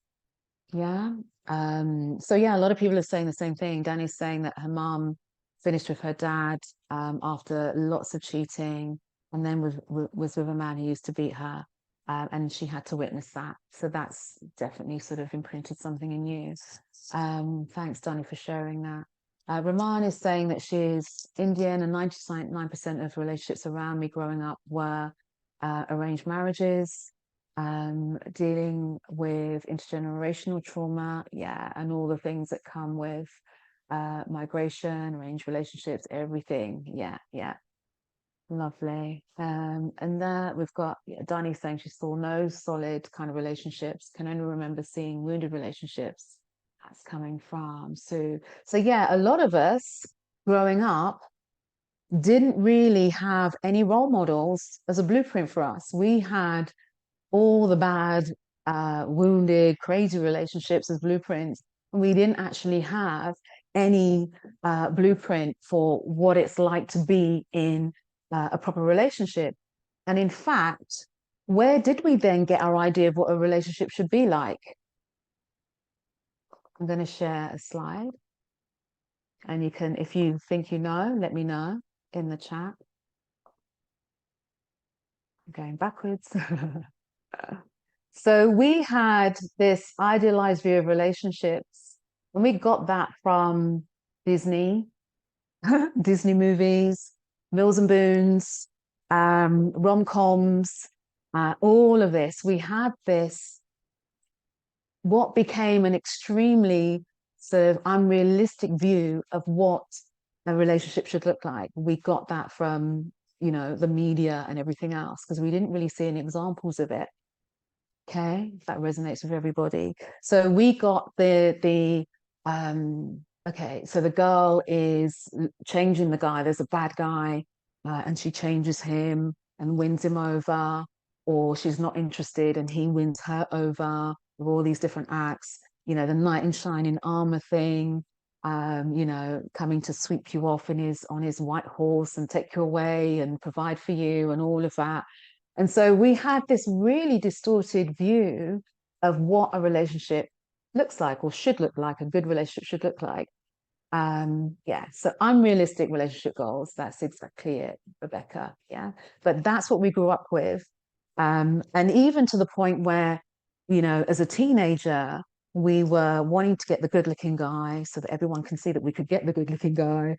Yeah. So yeah, a lot of people are saying the same thing. Danny's saying that her mom finished with her dad after lots of cheating, and then was with a man who used to beat her, and she had to witness that. So that's definitely sort of imprinted something in you. Thanks, Danny, for sharing that. Raman is saying that she's Indian, and 99% of relationships around me growing up were arranged marriages. dealing with intergenerational trauma, yeah, and all the things that come with migration, arranged relationships, everything. Yeah, yeah. Lovely. And there we've got, yeah, Dani saying she saw no solid kind of relationships, can only remember seeing wounded relationships. That's coming from Sue. So yeah, a lot of us growing up didn't really have any role models as a blueprint for us. We had all the bad, wounded, crazy relationships as blueprints. And we didn't actually have any blueprint for what it's like to be in a proper relationship. And in fact, where did we then get our idea of what a relationship should be like? I'm going to share a slide. And you can, if you think you know, let me know in the chat. I'm going backwards. So we had this idealized view of relationships, and we got that from Disney, Disney movies, Mills and Boons, rom-coms, all of this. We had this, what became an extremely sort of unrealistic view of what a relationship should look like. We got that from, you know, the media and everything else, because we didn't really see any examples of it. Okay, if that resonates with everybody. So we got okay, so the girl is changing the guy. There's a bad guy, and she changes him and wins him over, or she's not interested and he wins her over with all these different acts. You know, the knight in shining armor thing, you know, coming to sweep you off in his on his white horse and take you away and provide for you and all of that. And so we had this really distorted view of what a relationship looks like or should look like, a good relationship should look like. Yeah, so unrealistic relationship goals, that's exactly it, Rebecca. Yeah, but that's what we grew up with. And even to the point where, you know, as a teenager, we were wanting to get the good looking guy so that everyone can see that we could get the good looking guy,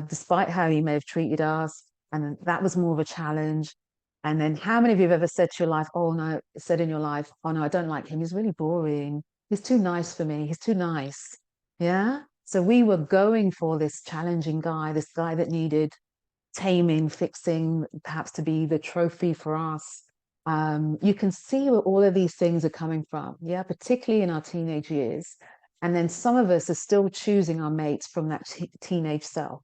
despite how he may have treated us. And that was more of a challenge. And then how many of you have ever said to your life, oh no, said in your life, oh no, I don't like him. He's really boring. He's too nice for me. He's too nice. Yeah. So we were going for this challenging guy, this guy that needed taming, fixing, perhaps to be the trophy for us. You can see where all of these things are coming from. Yeah. Particularly in our teenage years. And then some of us are still choosing our mates from that teenage self.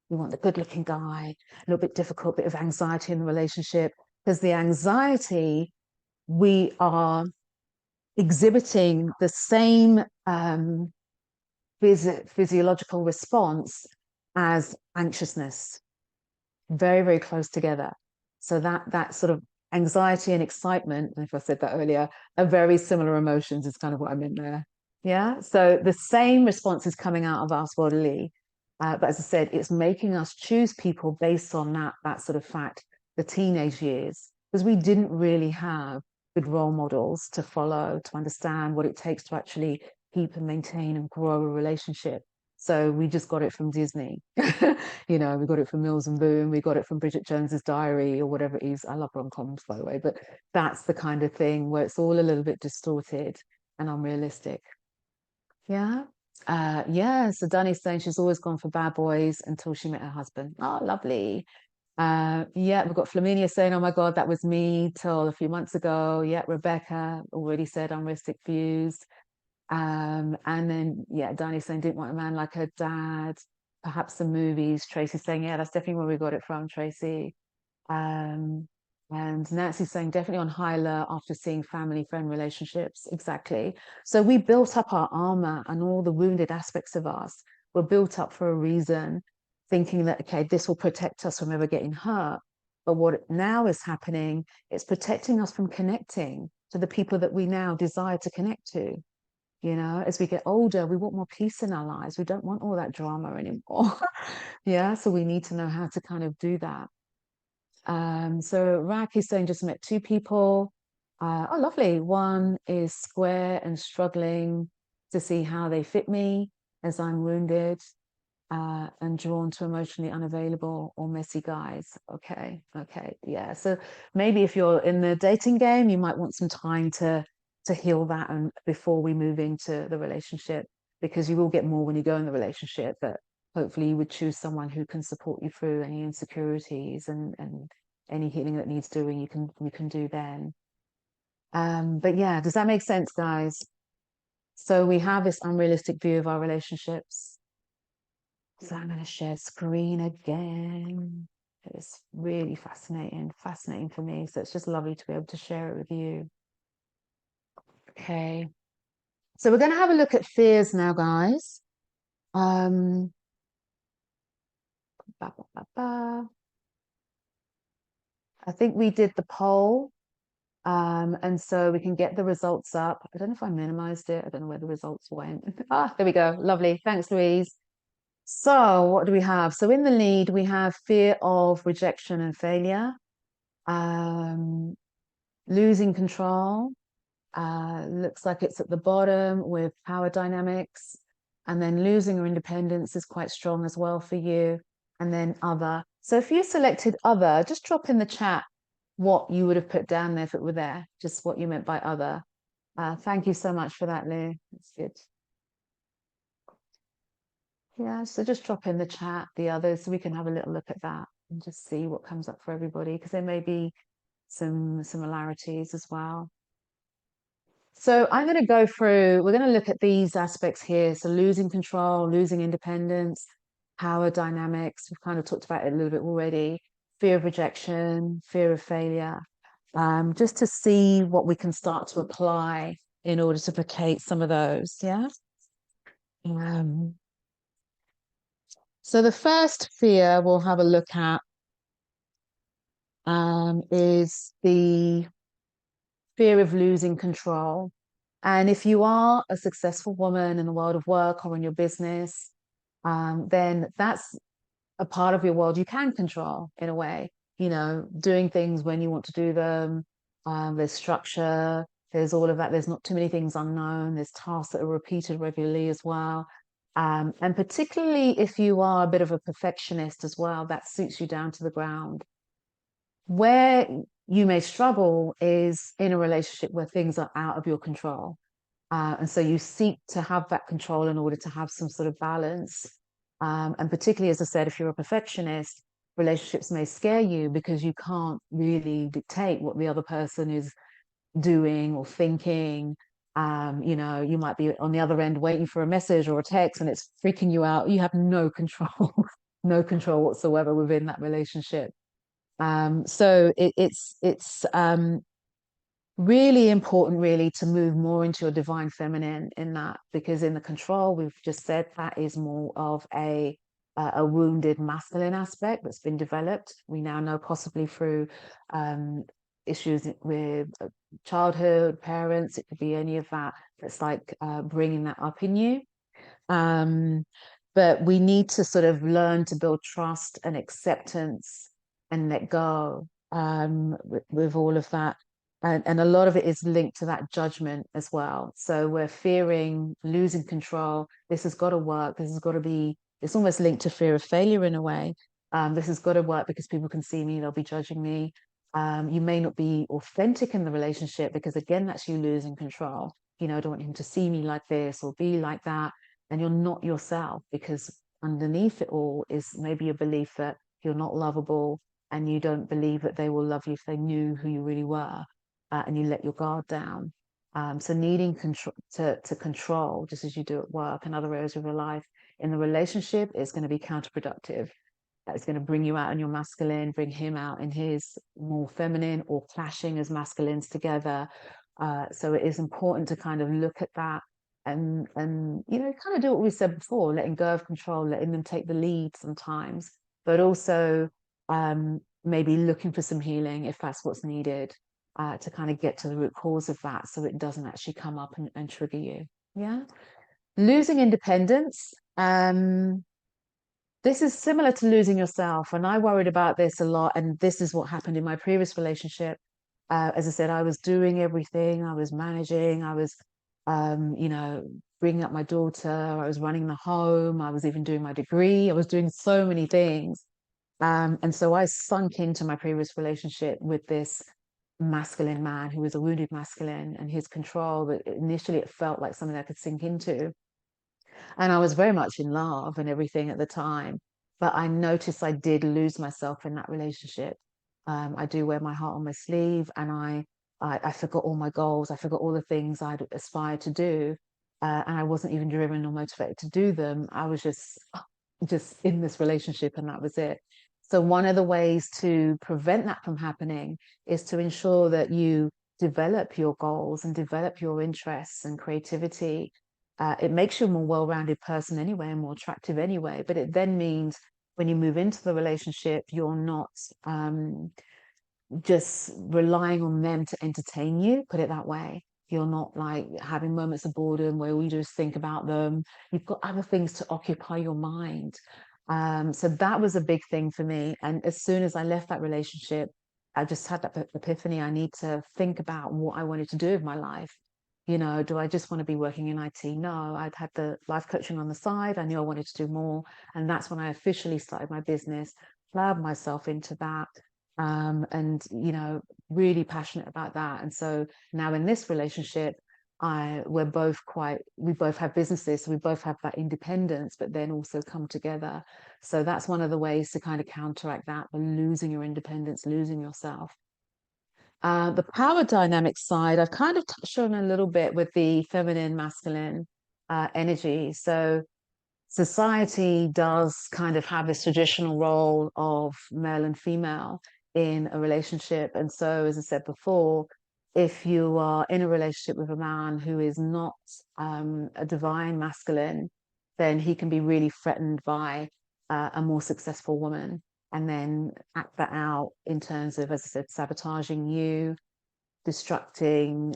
We want the good looking guy, a little bit difficult, bit of anxiety in the relationship. Because the anxiety, we are exhibiting the same physiological response as anxiousness, very, very close together. So that sort of anxiety and excitement, and if I said that earlier, are very similar emotions is kind of what I meant there. Yeah. So the same response is coming out of us bodily. But as I said, it's making us choose people based on that sort of fact, the teenage years, because we didn't really have good role models to follow, to understand what it takes to actually keep and maintain and grow a relationship. So we just got it from Disney. You know, we got it from Mills and Boon, we got it from Bridget Jones's Diary or whatever it is. I love rom-coms, by the way, but that's the kind of thing where it's all a little bit distorted and unrealistic. Yeah. Yeah, so Danny's saying she's always gone for bad boys until she met her husband. Oh, lovely. Yeah, we've got Flaminia saying, oh my God, that was me till a few months ago. Yeah, Rebecca already said unrealistic views. And then, yeah, Danny's saying didn't want a man like her dad. Perhaps the movies. Tracy's saying, yeah, that's definitely where we got it from, Tracy. Um, and Nancy's saying definitely on high alert after seeing family friend relationships. Exactly. So we built up our armor and all the wounded aspects of us were built up for a reason, thinking that, okay, this will protect us from ever getting hurt. But what now is happening, it's protecting us from connecting to the people that we now desire to connect to. You know, as we get older, we want more peace in our lives. We don't want all that drama anymore. Yeah. So we need to know how to kind of do that. So Rack is saying just met two people. Oh, lovely. One is square and struggling to see how they fit me as I'm wounded. and drawn to emotionally unavailable or messy guys. Okay, yeah. So maybe if you're in the dating game, you might want some time to heal that and before we move into the relationship, because you will get more when you go in the relationship. But hopefully, you would choose someone who can support you through any insecurities and any healing that needs doing. You can do then. But yeah, does that make sense, guys? So we have this unrealistic view of our relationships. So I'm going to share screen again. It's really fascinating for me. So it's just lovely to be able to share it with you. Okay. So we're going to have a look at fears now, guys. Um, ba, ba, ba, ba. I think we did the poll. And so we can get the results up. I don't know if I minimized it. I don't know where the results went. There we go. Lovely. Thanks, Louise. So what do we have? So in the lead, we have fear of rejection and failure, losing control. Looks like it's at the bottom with power dynamics. And then losing or independence is quite strong as well for you. And then other. So if you selected other, just drop in the chat what you would have put down there if it were there, just what you meant by other. Thank you so much for that, Lou. That's good. Yeah, so just drop in the chat the others so we can have a little look at that and just see what comes up for everybody, because there may be some similarities as well. So I'm going to go through, we're going to look at these aspects here. So losing control, losing independence, power dynamics. We've kind of talked about it a little bit already. Fear of rejection, fear of failure, just to see what we can start to apply in order to placate some of those. Yeah. So the first fear we'll have a look at is the fear of losing control. And if you are a successful woman in the world of work or in your business, then that's a part of your world you can control in a way, doing things when you want to do them. There's structure, there's all of that. There's not too many things unknown. There's tasks that are repeated regularly as well. And particularly if you are a bit of a perfectionist as well, that suits you down to the ground. Where you may struggle is in a relationship where things are out of your control. And so you seek to have that control in order to have some sort of balance. And particularly, as I said, if you're a perfectionist, relationships may scare you because you can't really dictate what the other person is doing or thinking. You might be on the other end waiting for a message or a text and it's freaking you out. You have no control, no control whatsoever within that relationship. So it's really important really to move more into your divine feminine in that, because in the control we've just said that is more of a wounded masculine aspect that's been developed. We now know, possibly through issues with childhood, parents, it could be any of that that's like bringing that up in you. But we need to sort of learn to build trust and acceptance and let go with all of that. And a lot of it is linked to that judgment as well. So we're fearing losing control. This has got to work. This has got to be, it's almost linked to fear of failure in a way. This has got to work because people can see me, they'll be judging me. You may not be authentic in the relationship because, again, that's you losing control. I don't want him to see me like this or be like that. And you're not yourself, because underneath it all is maybe a belief that you're not lovable and you don't believe that they will love you if they knew who you really were. And you let your guard down. So needing to control, just as you do at work and other areas of your life, in the relationship is going to be counterproductive. It's going to bring you out in your masculine, bring him out in his more feminine, or clashing as masculines together. So it is important to kind of look at that and kind of do what we said before, letting go of control, letting them take the lead sometimes, but also maybe looking for some healing if that's what's needed. To kind of get to the root cause of that, so it doesn't actually come up and trigger you. Yeah. Losing independence. This is similar to losing yourself. And I worried about this a lot. And this is what happened in my previous relationship. As I said, I was doing everything. I was managing. I was you know, bringing up my daughter. I was running the home. I was even doing my degree. I was doing so many things. And so I sunk into my previous relationship with this masculine man who was a wounded masculine, and his control. But initially it felt like something I could sink into. And I was very much in love and everything at the time. But I noticed I did lose myself in that relationship. I do wear my heart on my sleeve, and I forgot all my goals. I forgot all the things I'd aspired to do. And I wasn't even driven or motivated to do them. I was just in this relationship, and that was it. So one of the ways to prevent that from happening is to ensure that you develop your goals and develop your interests and creativity. It makes you a more well-rounded person anyway, and more attractive anyway. But it then means when you move into the relationship, you're not just relying on them to entertain you, put it that way. You're not like having moments of boredom where we just think about them. You've got other things to occupy your mind. So that was a big thing for me. And as soon as I left that relationship, I just had that epiphany. I need to think about what I wanted to do with my life. You know, do I just want to be working in IT? No, I'd had the life coaching on the side. I knew I wanted to do more. And that's when I officially started my business, plowed myself into that. And you know, really passionate about that. And so now in this relationship, we both have businesses, so we both have that independence, but then also come together. So that's one of the ways to kind of counteract that, the losing your independence, losing yourself. The power dynamic side, I've kind of touched on a little bit with the feminine, masculine energy. So society does kind of have this traditional role of male and female in a relationship. And so, as I said before, if you are in a relationship with a man who is not a divine masculine, then he can be really threatened by a more successful woman, and then act that out in terms of, as I said, sabotaging you, destructive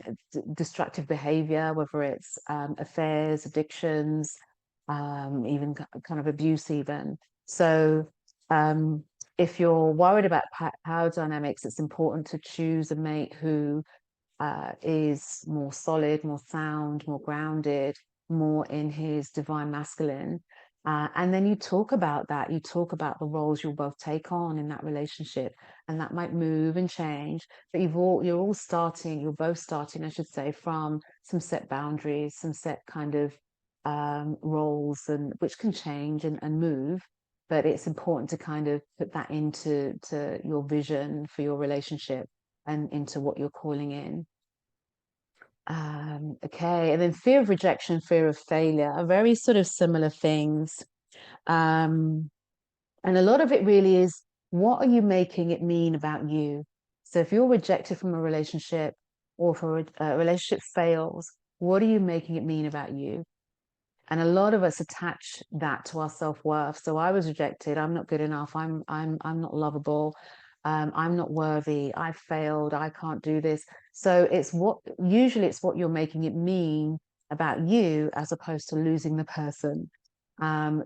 behavior, whether it's affairs, addictions, even kind of abuse even. So if you're worried about power dynamics, it's important to choose a mate who is more solid, more sound, more grounded, more in his divine masculine. And then you talk about that. You talk about the roles you'll both take on in that relationship, and that might move and change. But you're both starting, I should say, from some set boundaries, some set kind of roles, and which can change and move. But it's important to kind of put that into your vision for your relationship and into what you're calling in. Okay, and then fear of rejection, fear of failure are very sort of similar things. Um, and a lot of it really is, what are you making it mean about you? So if you're rejected from a relationship, or if a relationship fails, what are you making it mean about you? And a lot of us attach that to our self-worth. So I was rejected. I'm not good enough. I'm not lovable. I'm not worthy. I failed. I can't do this. So usually it's what you're making it mean about you, as opposed to losing the person.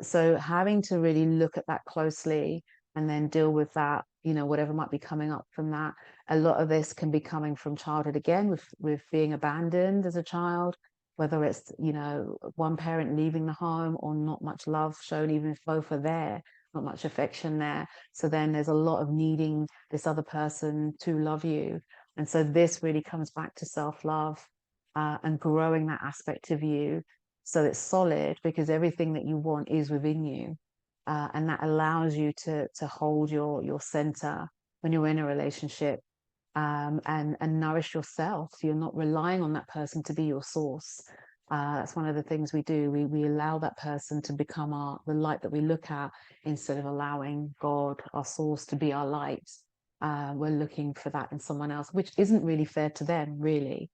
So having to really look at that closely and then deal with that, you know, whatever might be coming up from that. A lot of this can be coming from childhood again, with being abandoned as a child, whether it's, you know, one parent leaving the home, or not much love shown, even if both are there, not much affection there. So then there's a lot of needing this other person to love you. And so this really comes back to self-love, and growing that aspect of you, so it's solid, because everything that you want is within you. And that allows you to hold your center when you're in a relationship, and nourish yourself. You're not relying on that person to be your source. That's one of the things we do. We allow that person to become the light that we look at, instead of allowing God, our source, to be our light. We're looking for that in someone else, which isn't really fair to them, really.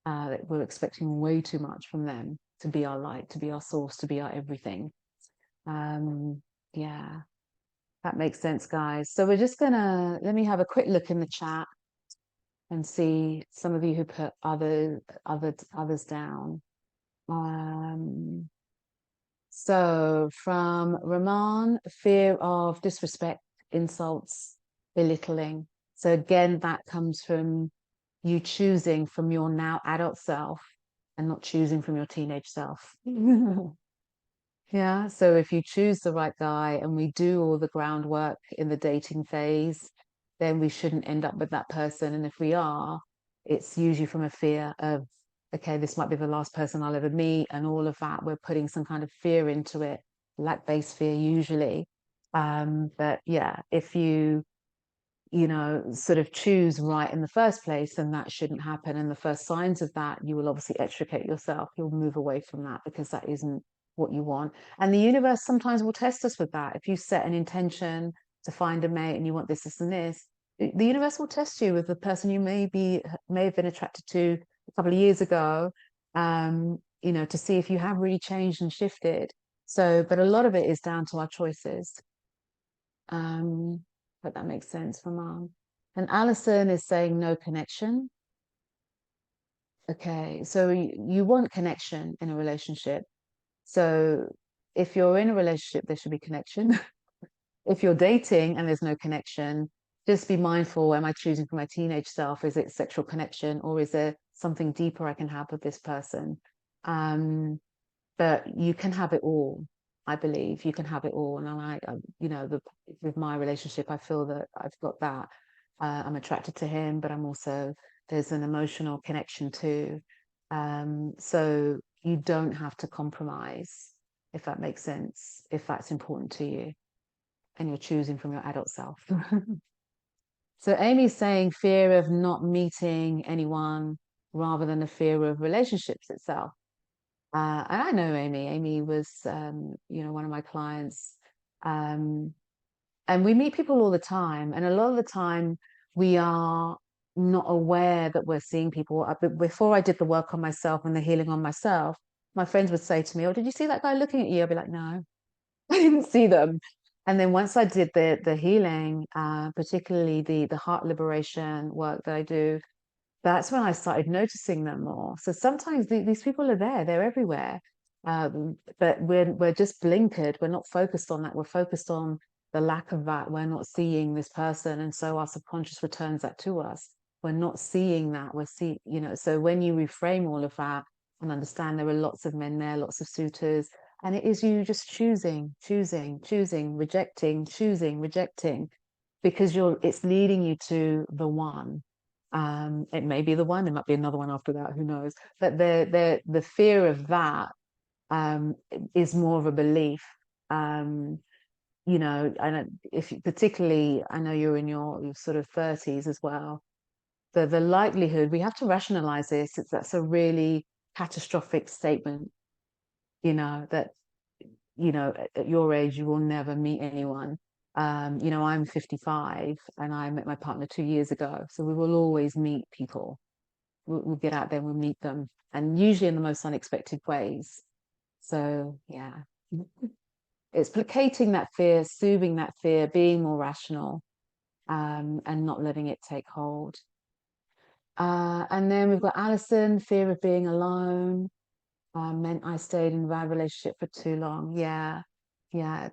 We're expecting way too much from them to be our light, to be our source, to be our everything. Yeah, that makes sense, guys. So we're just let me have a quick look in the chat and see some of you who put others down. So from Rahman, fear of disrespect, insults, belittling. So again, that comes from you choosing from your now adult self and not choosing from your teenage self. Yeah, so if you choose the right guy and we do all the groundwork in the dating phase, then we shouldn't end up with that person. And if we are, it's usually from a fear of, okay, this might be the last person I'll ever meet, and all of that. We're putting some kind of fear into it, lack-based fear usually. But yeah, if you know, sort of choose right in the first place, then that shouldn't happen. And the first signs of that, you will obviously extricate yourself. You'll move away from that because that isn't what you want. And the universe sometimes will test us with that. If you set an intention to find a mate and you want this, this, and this, the universe will test you with the person you may have been attracted to a couple of years ago, you know, to see if you have really changed and shifted. So, but a lot of it is down to our choices. But that makes sense for Mom. And Alison is saying no connection. Okay, so you want connection in a relationship. So if you're in a relationship, there should be connection. If you're dating and there's no connection, just be mindful, am I choosing for my teenage self? Is it sexual connection, or is there something deeper I can have with this person? But you can have it all. I believe you can have it all. And you know, with my relationship, I feel that I've got that. I'm attracted to him, but I'm also, there's an emotional connection too. So you don't have to compromise, if that makes sense, if that's important to you and you're choosing from your adult self. So Amy's saying fear of not meeting anyone rather than a fear of relationships itself. And I know Amy. Amy was, you know, one of my clients. And we meet people all the time. And a lot of the time, we are not aware that we're seeing people. Before I did the work on myself and the healing on myself, my friends would say to me, "Oh, did you see that guy looking at you?" I'd be like, "No, I didn't see them." And then once I did the healing, particularly the heart liberation work that I do, that's when I started noticing them more. So sometimes these people are there, they're everywhere. But we're just blinkered. We're not focused on that. We're focused on the lack of that. We're not seeing this person. And so our subconscious returns that to us. We're not seeing that. You know, so when you reframe all of that and understand there are lots of men there, lots of suitors, and it is you just choosing, rejecting, choosing, rejecting, because it's leading you to the one. It may be the one, it might be another one after that, who knows? But the fear of that is more of a belief. You know, and if particularly, I know you're in your sort of 30s as well. The likelihood, we have to rationalize this. That's a really catastrophic statement. You know that, you know, at your age you will never meet anyone. You know, I'm 55 and I met my partner 2 years ago, so we will always meet people. We'll get out there, we'll meet them, and usually in the most unexpected ways. So yeah, it's placating that fear, soothing that fear, being more rational, and not letting it take hold. And then we've got Alison, fear of being alone. Meant I stayed in a bad relationship for too long. Yeah, yeah.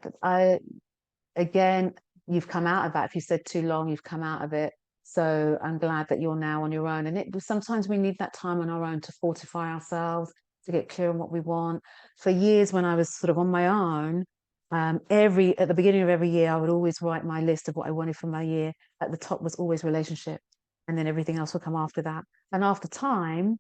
Again, you've come out of that. If you said too long, you've come out of it. So I'm glad that you're now on your own. And sometimes we need that time on our own to fortify ourselves, to get clear on what we want. For years, when I was sort of on my own, at the beginning of every year, I would always write my list of what I wanted from my year. At the top was always relationship, and then everything else would come after that. And after time,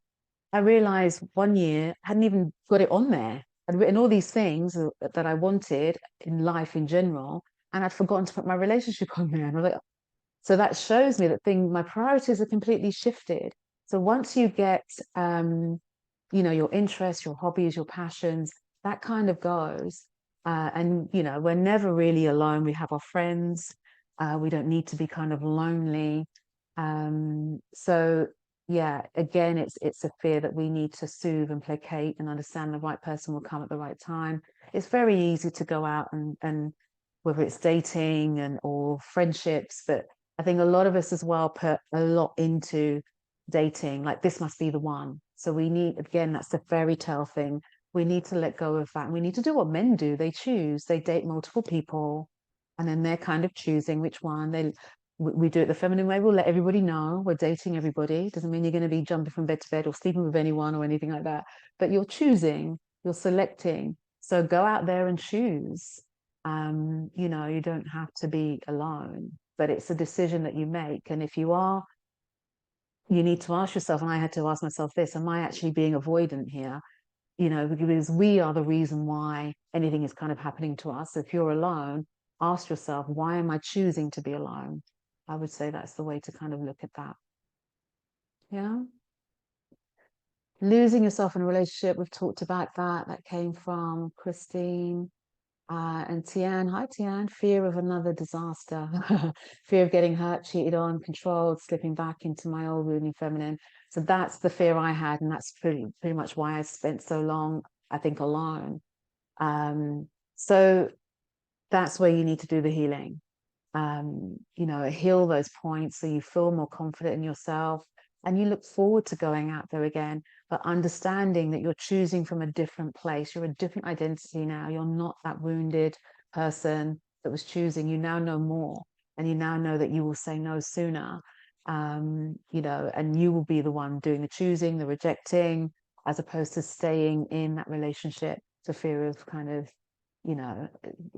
I realized one year I hadn't even got it on there. I'd written all these things that I wanted in life in general, and I'd forgotten to put my relationship on there. And I was like, so that shows me that my priorities are completely shifted. So once you get, you know, your interests, your hobbies, your passions, that kind of goes. And, you know, we're never really alone. We have our friends. We don't need to be kind of lonely. So yeah, again, it's a fear that we need to soothe and placate and understand the right person will come at the right time. It's very easy to go out and whether it's dating or friendships, but I think a lot of us as well put a lot into dating, like this must be the one. So we need, again, that's the fairy tale thing. We need to let go of that. And we need to do what men do. They choose, they date multiple people, and then they're kind of choosing which one. we do it the feminine way. We'll let everybody know we're dating everybody. Doesn't mean you're going to be jumping from bed to bed or sleeping with anyone or anything like that. But you're choosing, you're selecting. So go out there and choose. You know, you don't have to be alone, but it's a decision that you make. And if you are, you need to ask yourself, and I had to ask myself this, am I actually being avoidant here? You know, because we are the reason why anything is kind of happening to us. If you're alone, ask yourself, why am I choosing to be alone? I would say that's the way to kind of look at that. Yeah. Losing yourself in a relationship, we've talked about that. That came from Christine and Tian. Hi, Tian. Fear of another disaster. Fear of getting hurt, cheated on, controlled, slipping back into my old wounding feminine. So that's the fear I had. And that's pretty much why I spent so long, I think, alone. So that's where you need to do the healing. You know, heal those points so you feel more confident in yourself and you look forward to going out there again, but understanding that you're choosing from a different place. You're a different identity now. You're not that wounded person that was choosing. You now know more, and you now know that you will say no sooner. You know, and you will be the one doing the choosing, the rejecting, as opposed to staying in that relationship for fear of kind of, you know,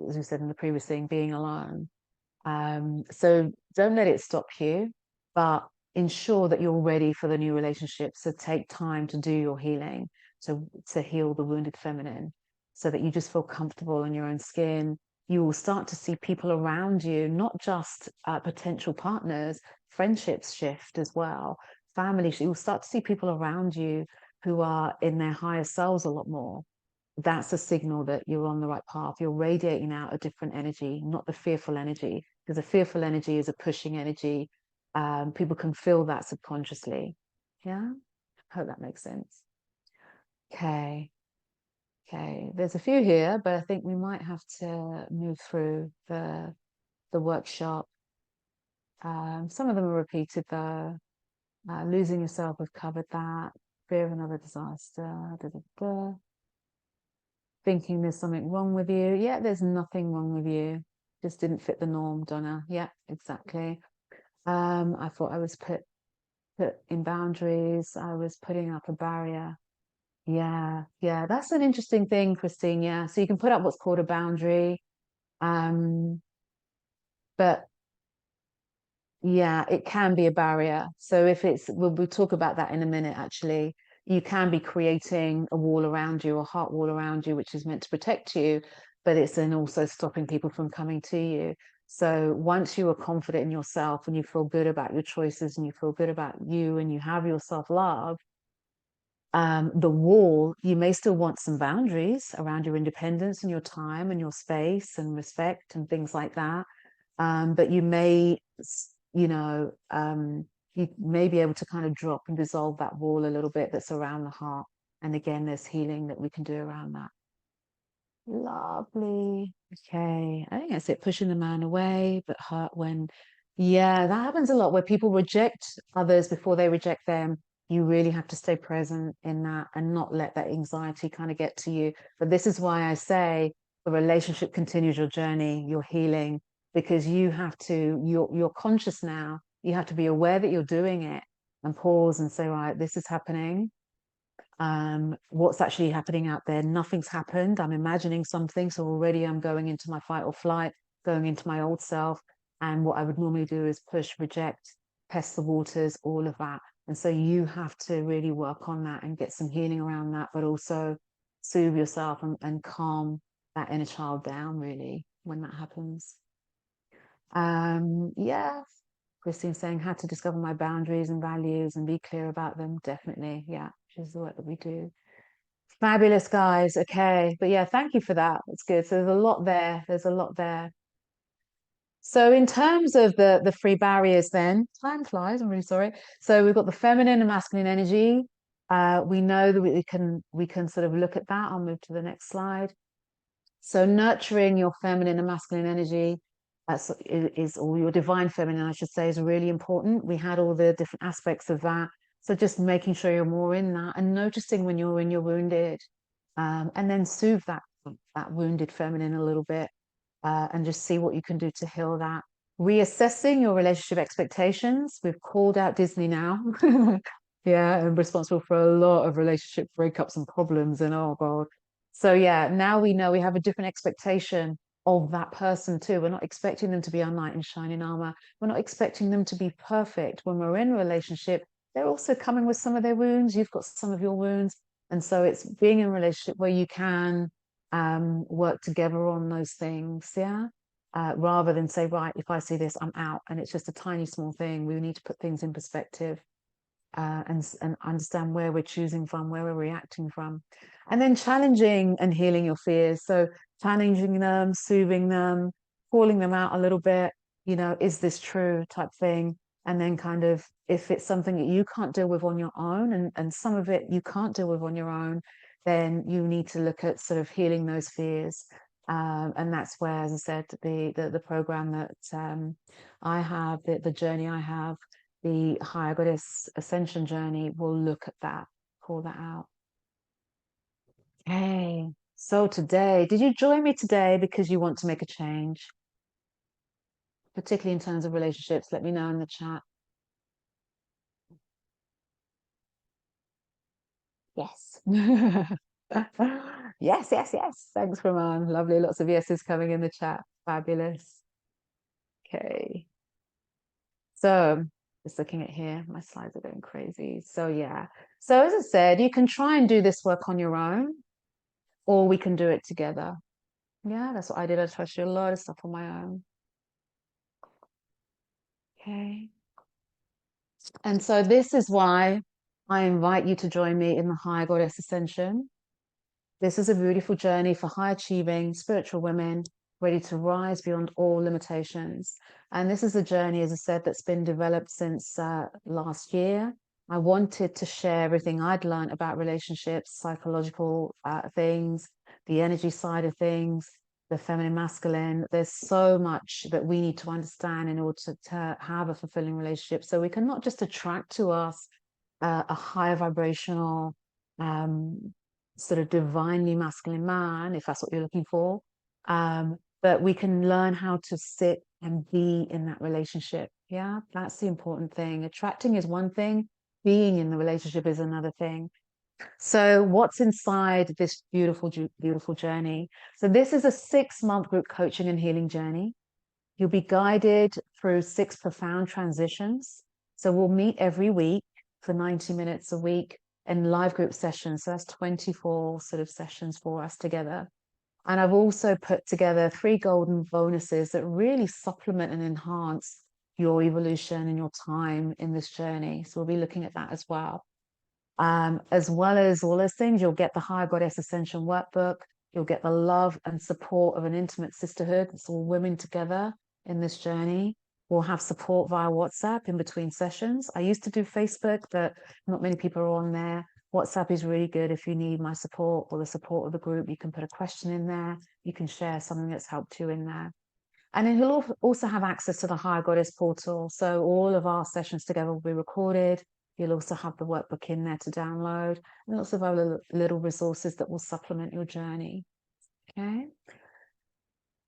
as we said in the previous thing, being alone. So don't let it stop you, but ensure that you're ready for the new relationship. So take time to do your healing, to heal the wounded feminine, so that you just feel comfortable in your own skin. You will start to see people around you, not just potential partners, friendships shift as well, family. You'll start to see people around you who are in their higher selves a lot more. That's a signal that you're on the right path. You're radiating out a different energy, not the fearful energy, because the fearful energy is a pushing energy. People can feel that subconsciously. Yeah, hope that makes sense. Okay. Okay, there's a few here, but I think we might have to move through the workshop. Some of them are repeated though. Losing yourself, we've covered that. Fear of another disaster. Da, da, da. Thinking there's something wrong with you. Yeah, there's nothing wrong with you. Just didn't fit the norm, Donna. Yeah, exactly. I thought I was put in boundaries. I was putting up a barrier. Yeah, yeah. That's an interesting thing, Christine. Yeah. So you can put up what's called a boundary. Um, but yeah, it can be a barrier. So if it's, we'll talk about that in a minute, actually. You can be creating a wall around you, a heart wall around you, which is meant to protect you, but it's then also stopping people from coming to you. So once you are confident in yourself and you feel good about your choices and you feel good about you and you have your self-love, the wall, you may still want some boundaries around your independence and your time and your space and respect and things like that. But you may, you know, you may be able to kind of drop and dissolve that wall a little bit that's around the heart. And again, there's healing that we can do around that. Lovely. Okay. I think that's it. Pushing the man away, but hurt when, yeah, that happens a lot where people reject others before they reject them. You really have to stay present in that and not let that anxiety kind of get to you. But this is why I say the relationship continues your journey, your healing, because you have to, you're conscious now. You have to be aware that you're doing it and pause and say, right, this is happening. What's actually happening out there? Nothing's happened. I'm imagining something. So already I'm going into my fight or flight, going into my old self. And what I would normally do is push, reject, test the waters, all of that. And so you have to really work on that and get some healing around that, but also soothe yourself and calm that inner child down, really, when that happens. Yeah. Christine saying, how to discover my boundaries and values and be clear about them. Definitely. Yeah. Which is the work that we do. Fabulous, guys. Okay. But yeah, thank you for that. That's good. So there's a lot there. There's a lot there. So in terms of the free barriers, then time flies. I'm really sorry. So we've got the feminine and masculine energy. We know that we can sort of look at that. I'll move to the next slide. So nurturing your feminine and masculine energy or your divine feminine, I should say, is really important. We had all the different aspects of that. So just making sure you're more in that and noticing when you're wounded, and then soothe that wounded feminine a little bit, and just see what you can do to heal that. reassessing your relationship expectations. We've called out Disney now. Yeah, and responsible for a lot of relationship breakups and problems. And oh God. So yeah, now we know we have a different expectation of that person too. We're not expecting them to be our knight in shining armor. We're not expecting them to be perfect. When we're in a relationship, they're also coming with some of their wounds. You've got some of your wounds. And so it's being in a relationship where you can work together on those things. Yeah. Rather than say, right, if I see this, I'm out. And it's just a tiny, small thing. We need to put things in perspective and understand where we're choosing from, where we're reacting from. And then challenging and healing your fears. So challenging them, soothing them, calling them out a little bit, is this true type thing? And then kind of, if it's something that you can't deal with on your own, and some of it you can't deal with on your own, then you need to look at sort of healing those fears. And that's where, as I said, the program that I have, the journey I have, the Higher Goddess Ascension journey will look at that, call that out. Okay, so today, did you join me today because you want to make a change? Particularly in terms of relationships, let me know in the chat. Yes. Yes, yes, yes. Thanks, Raman. Lovely. Lots of yeses coming in the chat. Fabulous. Okay. So just looking at here, my slides are going crazy. So yeah. So as I said, you can try and do this work on your own, or we can do it together. Yeah, that's what I did. I tried to do a lot of stuff on my own. Okay. And so this is why I invite you to join me in the High Goddess Ascension. This is a beautiful journey for high achieving spiritual women ready to rise beyond all limitations. And this is a journey, as I said, that's been developed since last year. I wanted to share everything I'd learned about relationships, psychological things, the energy side of things, the feminine, masculine. There's so much that we need to understand in order to have a fulfilling relationship. So we can not just attract to us a higher vibrational, sort of divinely masculine man, if that's what you're looking for, but we can learn how to sit and be in that relationship. Yeah, that's the important thing. Attracting is one thing, being in the relationship is another thing. So what's inside this beautiful, beautiful journey? So this is a 6-month group coaching and healing journey. You'll be guided through 6 profound transitions. So we'll meet every week for 90 minutes a week in live group sessions. So that's 24 sort of sessions for us together. And I've also put together 3 golden bonuses that really supplement and enhance your evolution and your time in this journey. So we'll be looking at that as well. As well as all those things, you'll get the Higher Goddess Ascension workbook. You'll get the love and support of an intimate sisterhood. It's all women together in this journey. We'll have support via WhatsApp in between sessions. I used to do Facebook, but not many people are on there. WhatsApp is really good if you need my support or the support of the group. You can put a question in there. You can share something that's helped you in there. And then you'll also have access to the Higher Goddess portal. So all of our sessions together will be recorded. You'll also have the workbook in there to download, and lots of other little resources that will supplement your journey. Okay.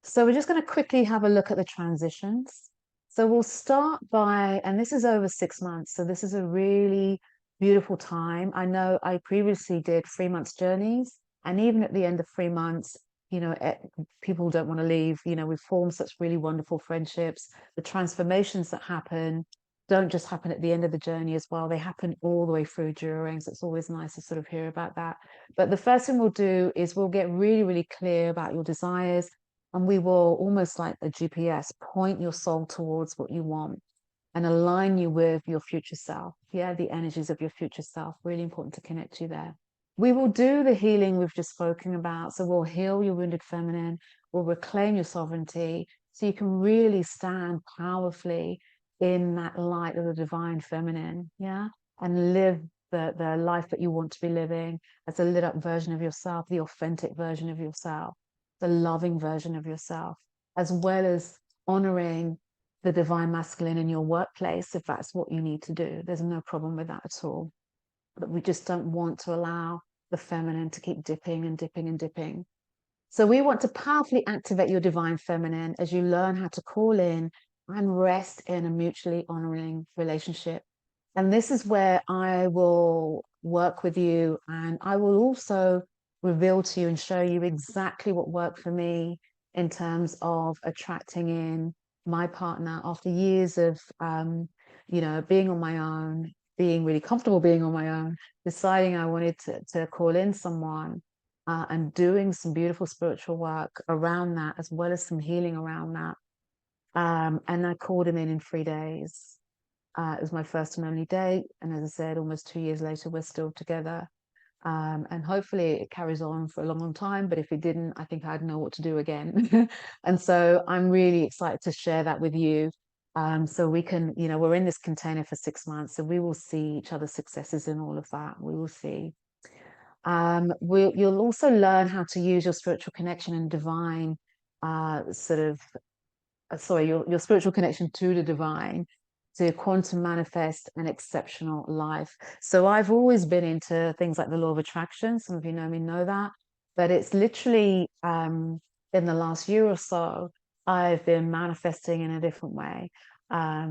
So we're just going to quickly have a look at the transitions. So we'll start by, and this is over 6 months. So this is a really beautiful time. I know I previously did 3 months journeys, and even at the end of 3 months, people don't want to leave. We form such really wonderful friendships. The transformations that happen don't just happen at the end of the journey as well. They happen all the way through during. So it's always nice to sort of hear about that. But the first thing we'll do is we'll get really, really clear about your desires. And we will, almost like a GPS, point your soul towards what you want and align you with your future self. Yeah, the energies of your future self. Really important to connect to there. We will do the healing we've just spoken about. So we'll heal your wounded feminine. We'll reclaim your sovereignty so you can really stand powerfully in that light of the divine feminine. Yeah, and live the life that you want to be living as a lit up version of yourself, the authentic version of yourself, the loving version of yourself, as well as honoring the divine masculine in your workplace, if that's what you need to do. There's no problem with that at all. But we just don't want to allow the feminine to keep dipping and dipping and dipping. So we want to powerfully activate your divine feminine as you learn how to call in and rest in a mutually honoring relationship. And this is where I will work with you, and I will also reveal to you and show you exactly what worked for me in terms of attracting in my partner after years of, being on my own, being really comfortable being on my own, deciding I wanted to call in someone, and doing some beautiful spiritual work around that, as well as some healing around that. And I called him in 3 days. It was my first and only date. And as I said, almost 2 years later, we're still together. And hopefully it carries on for a long, long time. But if it didn't, I think I'd know what to do again. And so I'm really excited to share that with you. So we can, we're in this container for 6 months, so we will see each other's successes in all of that. We will see. You'll also learn how to use your spiritual connection and divine, your spiritual connection to the divine, to quantum manifest an exceptional life. So I've always been into things like the law of attraction. Some of you know me know that, but it's literally in the last year or so, I've been manifesting in a different way. I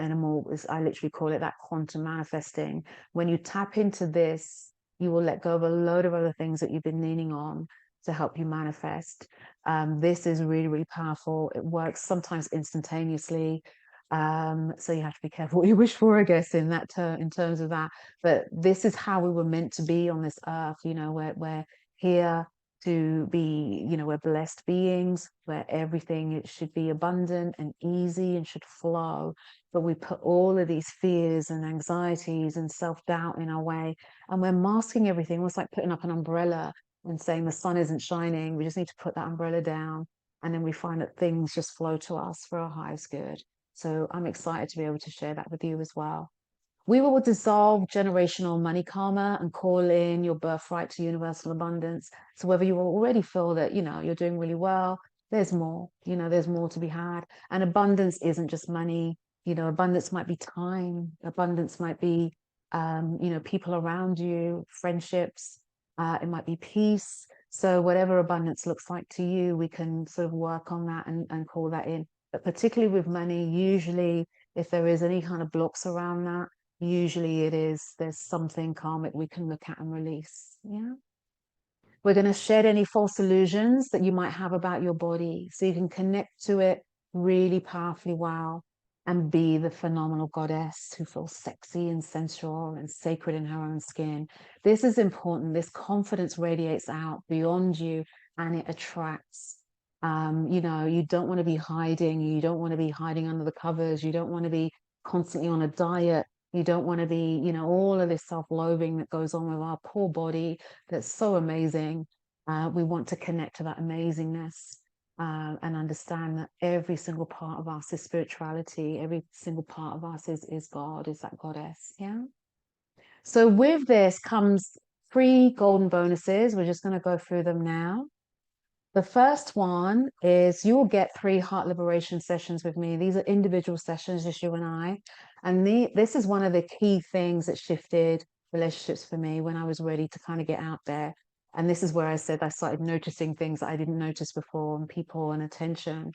literally call it that quantum manifesting. When you tap into this, you will let go of a load of other things that you've been leaning on to help you manifest. This is really, really powerful. It works sometimes instantaneously. So you have to be careful what you wish for, I guess, in terms of that. But this is how we were meant to be on this earth. We're here to be, we're blessed beings, where everything it should be abundant and easy and should flow. But we put all of these fears and anxieties and self-doubt in our way, and we're masking everything. It's like putting up an umbrella and saying the sun isn't shining. We just need to put that umbrella down, and then we find that things just flow to us for our highest good. So I'm excited to be able to share that with you as well. We will dissolve generational money karma and call in your birthright to universal abundance. So whether you already feel that, you're doing really well, there's more, there's more to be had. And abundance isn't just money. Abundance might be time. Abundance might be, people around you, friendships. It might be peace. So whatever abundance looks like to you, we can sort of work on that and call that in. But particularly with money, usually if there is any kind of blocks around that, usually there's something karmic we can look at and release. Yeah. We're going to shed any false illusions that you might have about your body, so you can connect to it really powerfully well and be the phenomenal goddess who feels sexy and sensual and sacred in her own skin. This is important. This confidence radiates out beyond you, and it attracts. You don't want to be hiding. You don't want to be hiding under the covers. You don't want to be constantly on a diet. You don't want to be, all of this self-loathing that goes on with our poor body that's so amazing. We want to connect to that amazingness, and understand that every single part of us is spirituality. Every single part of us is God, is that goddess. Yeah. So with this comes 3 golden bonuses. We're just going to go through them now. The first one is you will get 3 heart liberation sessions with me. These are individual sessions, just you and I. And this is one of the key things that shifted relationships for me when I was ready to kind of get out there. And this is where I said I started noticing things that I didn't notice before, and people and attention,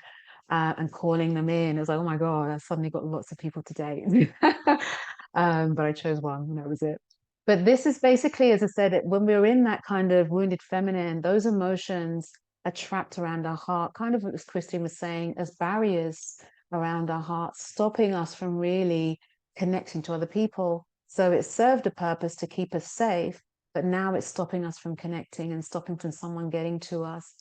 and calling them in. It was like, oh my God, I suddenly got lots of people to date. But I chose one, and that was it. But this is basically, as I said, when we're in that kind of wounded feminine, those emotions are trapped around our heart, kind of as Christine was saying, as barriers around our hearts, stopping us from really connecting to other people. So it served a purpose to keep us safe, but now it's stopping us from connecting and stopping from someone getting to us.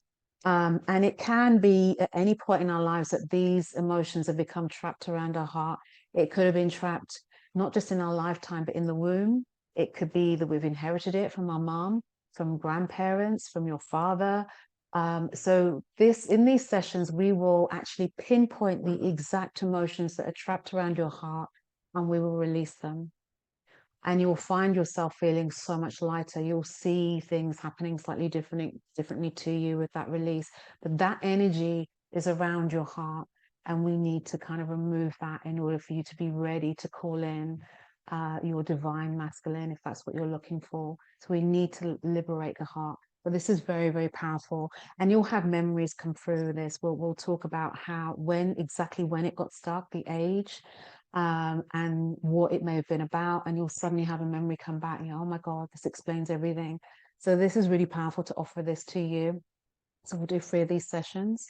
And it can be at any point in our lives that these emotions have become trapped around our heart. It could have been trapped not just in our lifetime, but in the womb. It could be that we've inherited it from our mom, from grandparents, from your father. So in these sessions, we will actually pinpoint the exact emotions that are trapped around your heart, and we will release them. And you'll find yourself feeling so much lighter. You'll see things happening slightly differently to you with that release. But that energy is around your heart, and we need to kind of remove that in order for you to be ready to call in your divine masculine, if that's what you're looking for. So we need to liberate the heart. But this is very, very powerful. And you'll have memories come through this. We'll talk about how, exactly when it got stuck, the age, and what it may have been about. And you'll suddenly have a memory come back. And oh my God, this explains everything. So this is really powerful to offer this to you. So we'll do 3 of these sessions.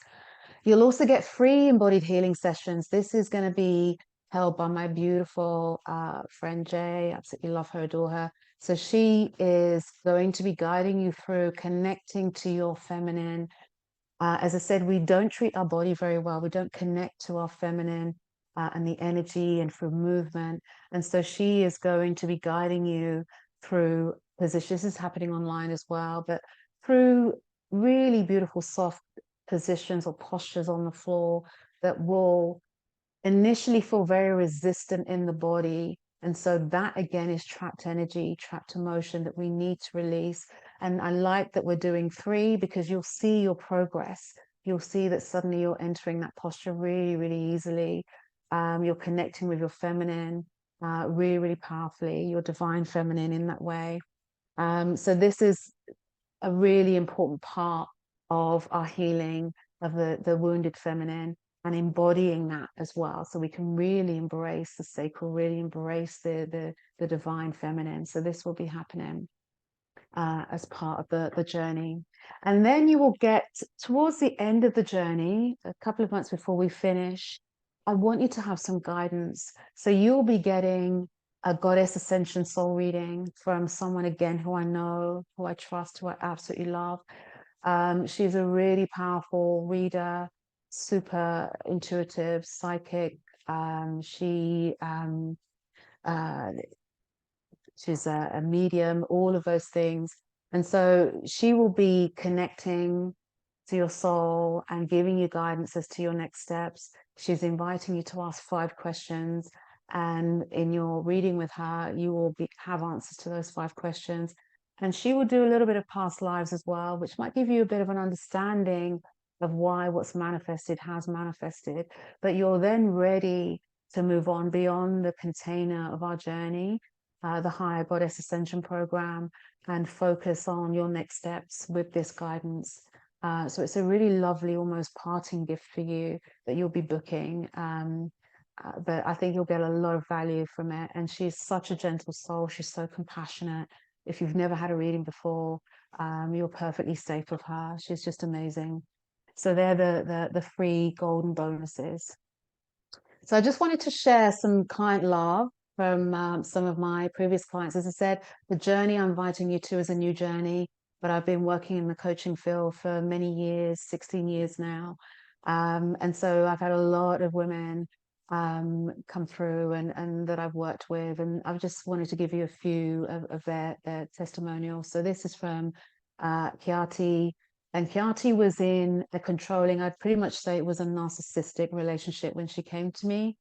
You'll also get free embodied healing sessions. This is going to be held by my beautiful friend Jay. Absolutely love her, adore her. So she is going to be guiding you through connecting to your feminine. As I said, we don't treat our body very well. We don't connect to our feminine and the energy and through movement. And so she is going to be guiding you through positions. This is happening online as well, but through really beautiful, soft positions or postures on the floor that will initially feel very resistant in the body. And so that again is trapped energy, trapped emotion that we need to release. And I like that we're doing 3 because you'll see your progress. You'll see that suddenly you're entering that posture really, really easily. You're connecting with your feminine really, really powerfully, your divine feminine in that way. So this is a really important part of our healing of the wounded feminine and embodying that as well. So we can really embrace the sacral, really embrace the divine feminine. So this will be happening as part of the journey. And then you will get towards the end of the journey, a couple of months before we finish, I want you to have some guidance. So you'll be getting a goddess ascension soul reading from someone again who I know, who I trust, who I absolutely love. She's a really powerful reader, super intuitive, psychic. She's a medium, all of those things. And so she will be connecting to your soul and giving you guidance as to your next steps. She's inviting you to ask 5 questions. And in your reading with her, you will have answers to those 5 questions. And she will do a little bit of past lives as well, which might give you a bit of an understanding of why what's manifested has manifested. But you're then ready to move on beyond the container of our journey, the Higher Goddess Ascension Program, and focus on your next steps with this guidance. So it's a really lovely, almost parting gift for you that you'll be booking. But I think you'll get a lot of value from it. And she's such a gentle soul. She's so compassionate. If you've never had a reading before, you're perfectly safe with her. She's just amazing. So they're the free golden bonuses. So I just wanted to share some client love from some of my previous clients. As I said, the journey I'm inviting you to is a new journey, but I've been working in the coaching field for many years, 16 years now. And so I've had a lot of women come through and that I've worked with, and I've just wanted to give you a few of their testimonials. So this is from Kiati. And Kiati was in a controlling, I'd pretty much say it was a narcissistic relationship when she came to me.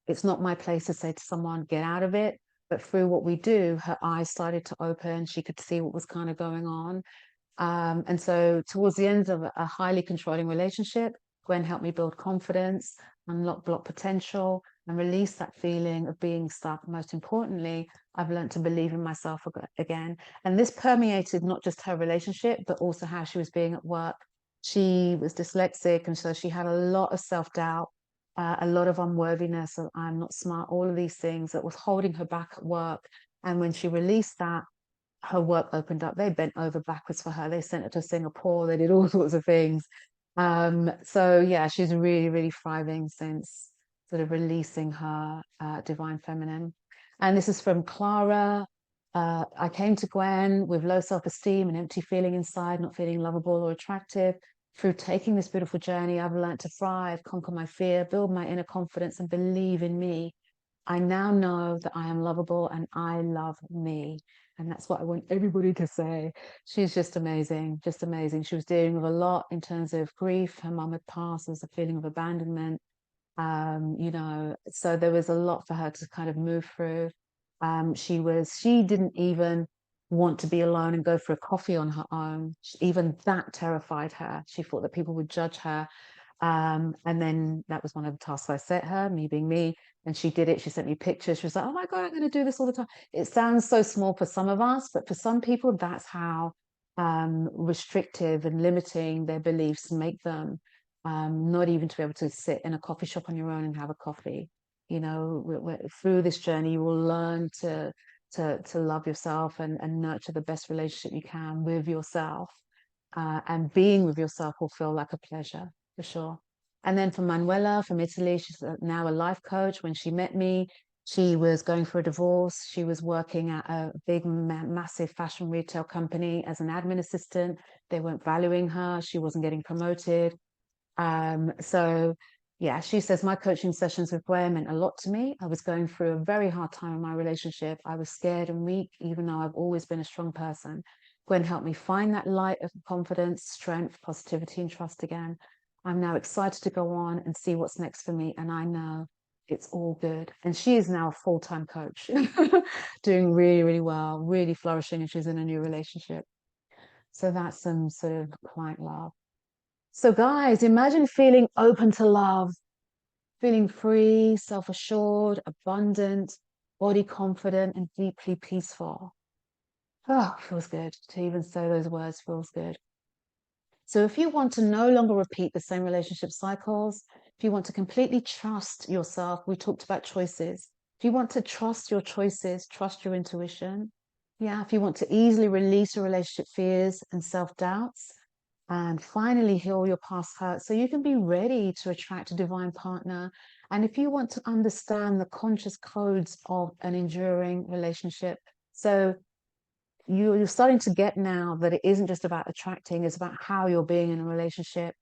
It's not my place to say to someone, get out of it. But through what we do, her eyes started to open. She could see what was kind of going on. And so towards the end of a highly controlling relationship, Gwen helped me build confidence, unlock block potential, and release that feeling of being stuck. Most importantly, I've learned to believe in myself again. And this permeated not just her relationship, but also how she was being at work. She was dyslexic, and so she had a lot of self-doubt, a lot of unworthiness of I'm not smart, all of these things that was holding her back at work. And when she released that, her work opened up. They bent over backwards for her. They sent her to Singapore. They did all sorts of things. So yeah, she's really, really thriving since sort of releasing her divine feminine. And this is from Clara. I came to Gwen with low self-esteem and empty feeling inside, not feeling lovable or attractive. Through taking this beautiful journey, I've learned to thrive, conquer my fear, build my inner confidence, and believe in me. I now know that I am lovable and I love me. And that's what I want everybody to say. She's just amazing, just amazing. She was dealing with a lot in terms of grief. Her mum had passed. There was a feeling of abandonment. So there was a lot for her to kind of move through. She didn't even want to be alone and go for a coffee on her own. Even that terrified her. She thought that people would judge her. And then that was one of the tasks I set her, me being me. And she did it. She sent me pictures. She was like, oh my God, I'm going to do this all the time. It sounds so small for some of us, but for some people, that's how restrictive and limiting their beliefs and make them not even to be able to sit in a coffee shop on your own and have a coffee. You know, through this journey, you will learn to love yourself and nurture the best relationship you can with yourself. And being with yourself will feel like a pleasure, for sure. And then for Manuela from Italy, she's now a life coach. When she met me, she was going for a divorce. She was working at a big, massive fashion retail company as an admin assistant. They weren't valuing her. She wasn't getting promoted. So yeah, she says my coaching sessions with Gwen meant a lot to me. I was going through a very hard time in my relationship. I was scared and weak, even though I've always been a strong person. Gwen helped me find that light of confidence, strength, positivity, and trust again. I'm now excited to go on and see what's next for me. And I know it's all good. And she is now a full-time coach, doing really, really well, really flourishing, and she's in a new relationship. So that's some sort of client love. So, guys, imagine feeling open to love, feeling free, self assured, abundant, body confident, and deeply peaceful. Oh, feels good to even say those words, feels good. So, if you want to no longer repeat the same relationship cycles, if you want to completely trust yourself, we talked about choices. If you want to trust your choices, trust your intuition. Yeah, if you want to easily release your relationship fears and self doubts, and finally heal your past hurt so you can be ready to attract a divine partner. And if you want to understand the conscious codes of an enduring relationship, so you're starting to get now that it isn't just about attracting, it's about how you're being in a relationship.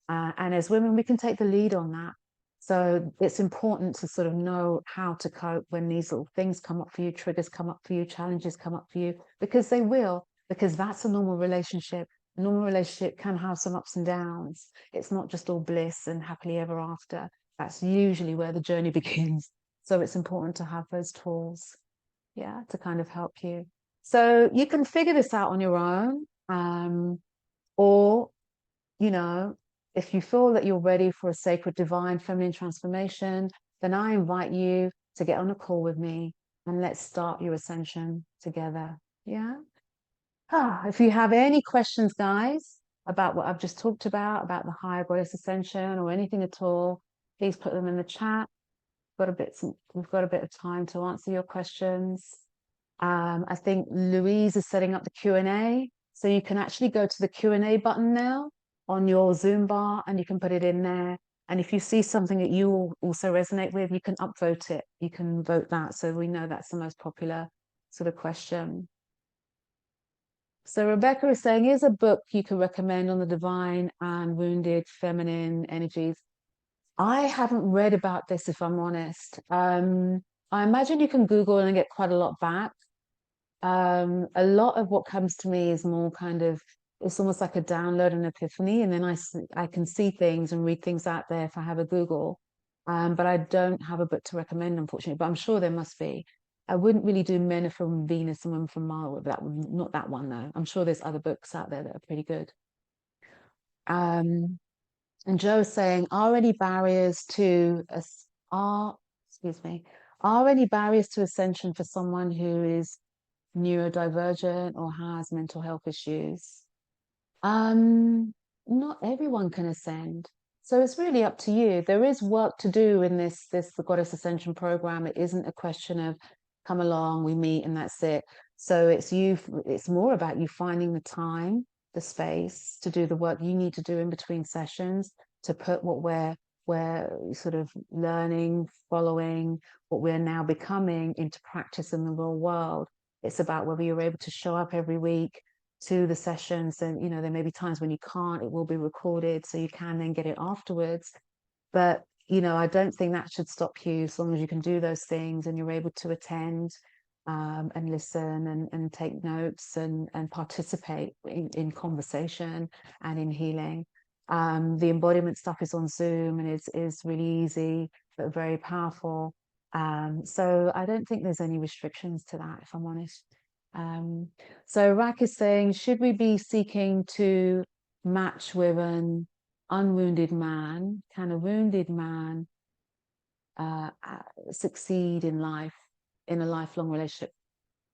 And as women, we can take the lead on that. So it's important to sort of know how to cope when these little things come up for you, triggers come up for you, challenges come up for you, because they will, because that's a normal relationship. A normal relationship can have some ups and downs. It's not just all bliss and happily ever after. That's usually where the journey begins. So it's important to have those tools, yeah, to kind of help you. So you can figure this out on your own, or, you know, if you feel that you're ready for a sacred, divine, feminine transformation, then I invite you to get on a call with me and let's start your ascension together. Yeah. If you have any questions, guys, about what I've just talked about the higher goddess ascension or anything at all, please put them in the chat. We've got a bit of time to answer your questions. I think Louise is setting up the Q&A. So you can actually go to the Q&A button now on your Zoom bar and you can put it in there. And if you see something that you also resonate with, you can upvote it. You can vote that. So we know that's the most popular sort of question. So Rebecca is saying, here's a book you could recommend on the divine and wounded feminine energies. I haven't read about this, if I'm honest. I imagine you can Google and get quite a lot back. A lot of what comes to me is more kind of, it's almost like a download and epiphany, and then I can see things and read things out there if I have a Google. But I don't have a book to recommend, unfortunately, but I'm sure there must be. I wouldn't really do Men Are From Venus and Women From Mars, not that one though. I'm sure there's other books out there that are pretty good. And Joe's saying, are any barriers to excuse me, are any barriers to ascension for someone who is neurodivergent or has mental health issues? Not everyone can ascend. So it's really up to you. There is work to do in the Goddess Ascension program. It isn't a question of come along, we meet and that's it. So it's more about you finding the time, the space to do the work you need to do in between sessions to put what we're sort of learning, following, what we're now becoming into practice in the real world. It's about whether you're able to show up every week to the sessions, and you know there may be times when you can't. It will be recorded so you can then get it afterwards, but you know I don't think that should stop you as long as you can do those things and you're able to attend and listen and take notes and participate in conversation and in healing. The embodiment stuff is on Zoom and is really easy but very powerful. So I don't think there's any restrictions to that, if I'm honest. So Rak is saying, should we be seeking to match with an unwounded man? Can a wounded man succeed in life, in a lifelong relationship?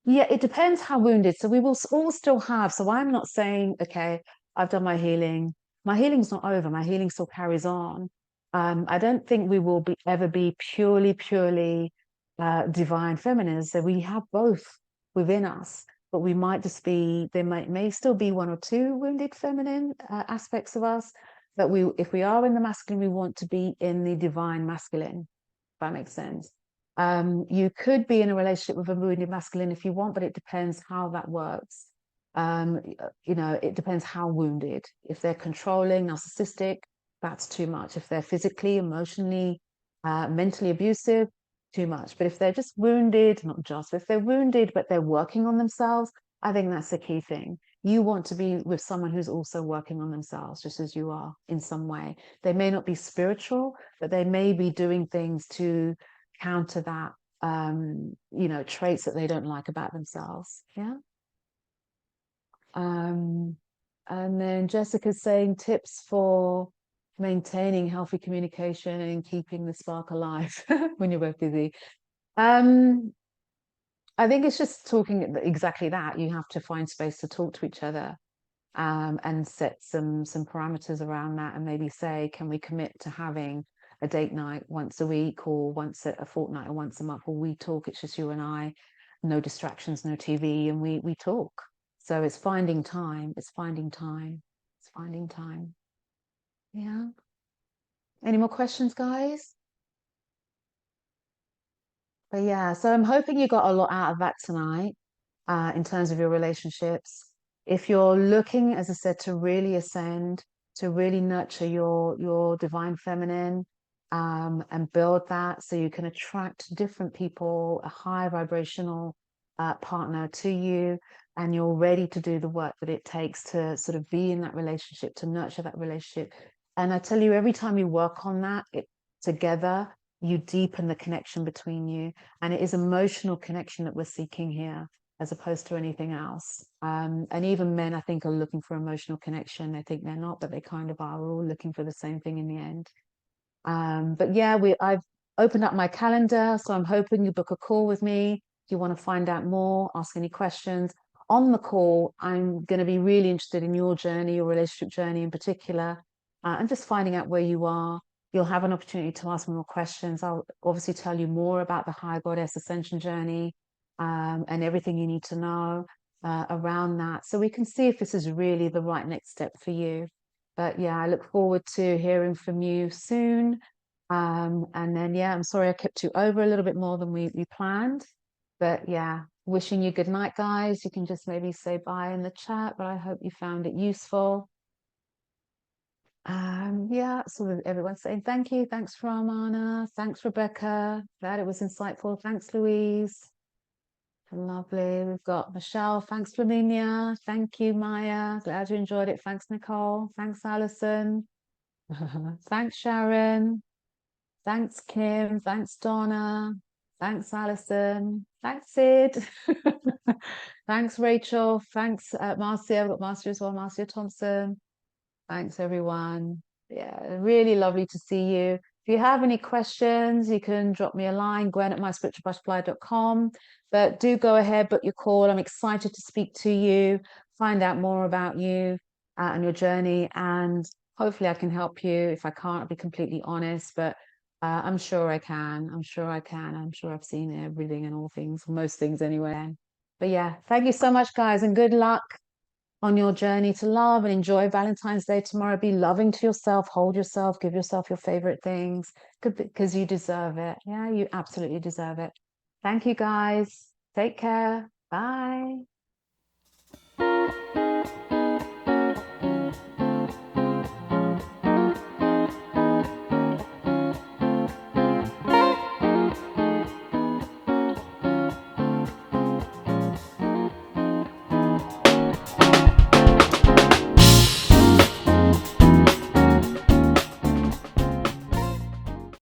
Yeah, it depends how wounded. So we will all still have. So I'm not saying, okay, I've done my healing. My healing's not over. My healing still carries on. I don't think we will be ever be purely divine feminine. So we have both within us, but we might just be, there may still be one or two wounded feminine aspects of us. But if we are in the masculine, we want to be in the divine masculine, if that makes sense. You could be in a relationship with a wounded masculine if you want, but it depends how that works. It depends how wounded. If they're controlling, narcissistic, that's too much. If they're physically, emotionally, mentally abusive, too much. But if they're just wounded, not just, if they're wounded, but they're working on themselves, I think that's the key thing. You want to be with someone who's also working on themselves, just as you are in some way. They may not be spiritual, but they may be doing things to counter that traits that they don't like about themselves. Yeah. And then Jessica's saying tips for maintaining healthy communication and keeping the spark alive when you're both busy. I think it's just talking exactly that. You have to find space to talk to each other, and set some parameters around that, and maybe say, can we commit to having a date night once a week or once a fortnight or once a month where we talk, it's just you and I, no distractions, no TV, and we talk. So it's finding time, it's finding time, it's finding time. Yeah. Any more questions, guys? But yeah, so I'm hoping you got a lot out of that tonight, in terms of your relationships. If you're looking, as I said, to really ascend, to really nurture your divine feminine, and build that so you can attract different people, a high vibrational partner to you, and you're ready to do the work that it takes to sort of be in that relationship, to nurture that relationship. And I tell you, every time you work on that together, you deepen the connection between you. And it is emotional connection that we're seeking here, as opposed to anything else. And even men, I think, are looking for emotional connection. They think they're not, but they kind of are. We're all looking for the same thing in the end. But yeah, I've opened up my calendar, so I'm hoping you book a call with me. If you want to find out more, ask any questions. On the call, I'm going to be really interested in your journey, your relationship journey in particular, and just finding out where you are. You'll have an opportunity to ask me more questions. I'll obviously tell you more about the High Goddess Ascension journey, and everything you need to know around that, so we can see if this is really the right next step for you. But yeah, I look forward to hearing from you soon. And then, yeah, I'm sorry I kept you over a little bit more than we planned. But yeah, wishing you good night, guys. You can just maybe say bye in the chat, but I hope you found it useful. Yeah, so everyone's saying thank you. Thanks, Ramana. Thanks, Rebecca. Glad it was insightful. Thanks, Louise. Lovely. We've got Michelle. Thanks, Flaminia. Thank you, Maya. Glad you enjoyed it. Thanks, Nicole. Thanks, Alison. Thanks, Sharon. Thanks, Kim. Thanks, Donna. Thanks, Alison. Thanks, Sid. Thanks, Rachel. Thanks, Marcia. I've got Marcia as well, Marcia Thompson. Thanks, everyone. Yeah, really lovely to see you. If you have any questions, you can drop me a line, gwen@myspiritualbutterfly.com. But do go ahead, book your call. I'm excited to speak to you, find out more about you and your journey. And hopefully I can help you. If I can't, I'll be completely honest. But I'm sure I can. I'm sure I can. I'm sure I've seen everything and all things, most things anyway. But yeah, thank you so much, guys, and good luck on your journey to love, and enjoy Valentine's Day tomorrow. Be loving to yourself, hold yourself, give yourself your favorite things because you deserve it. Yeah, you absolutely deserve it. Thank you, guys. Take care. Bye.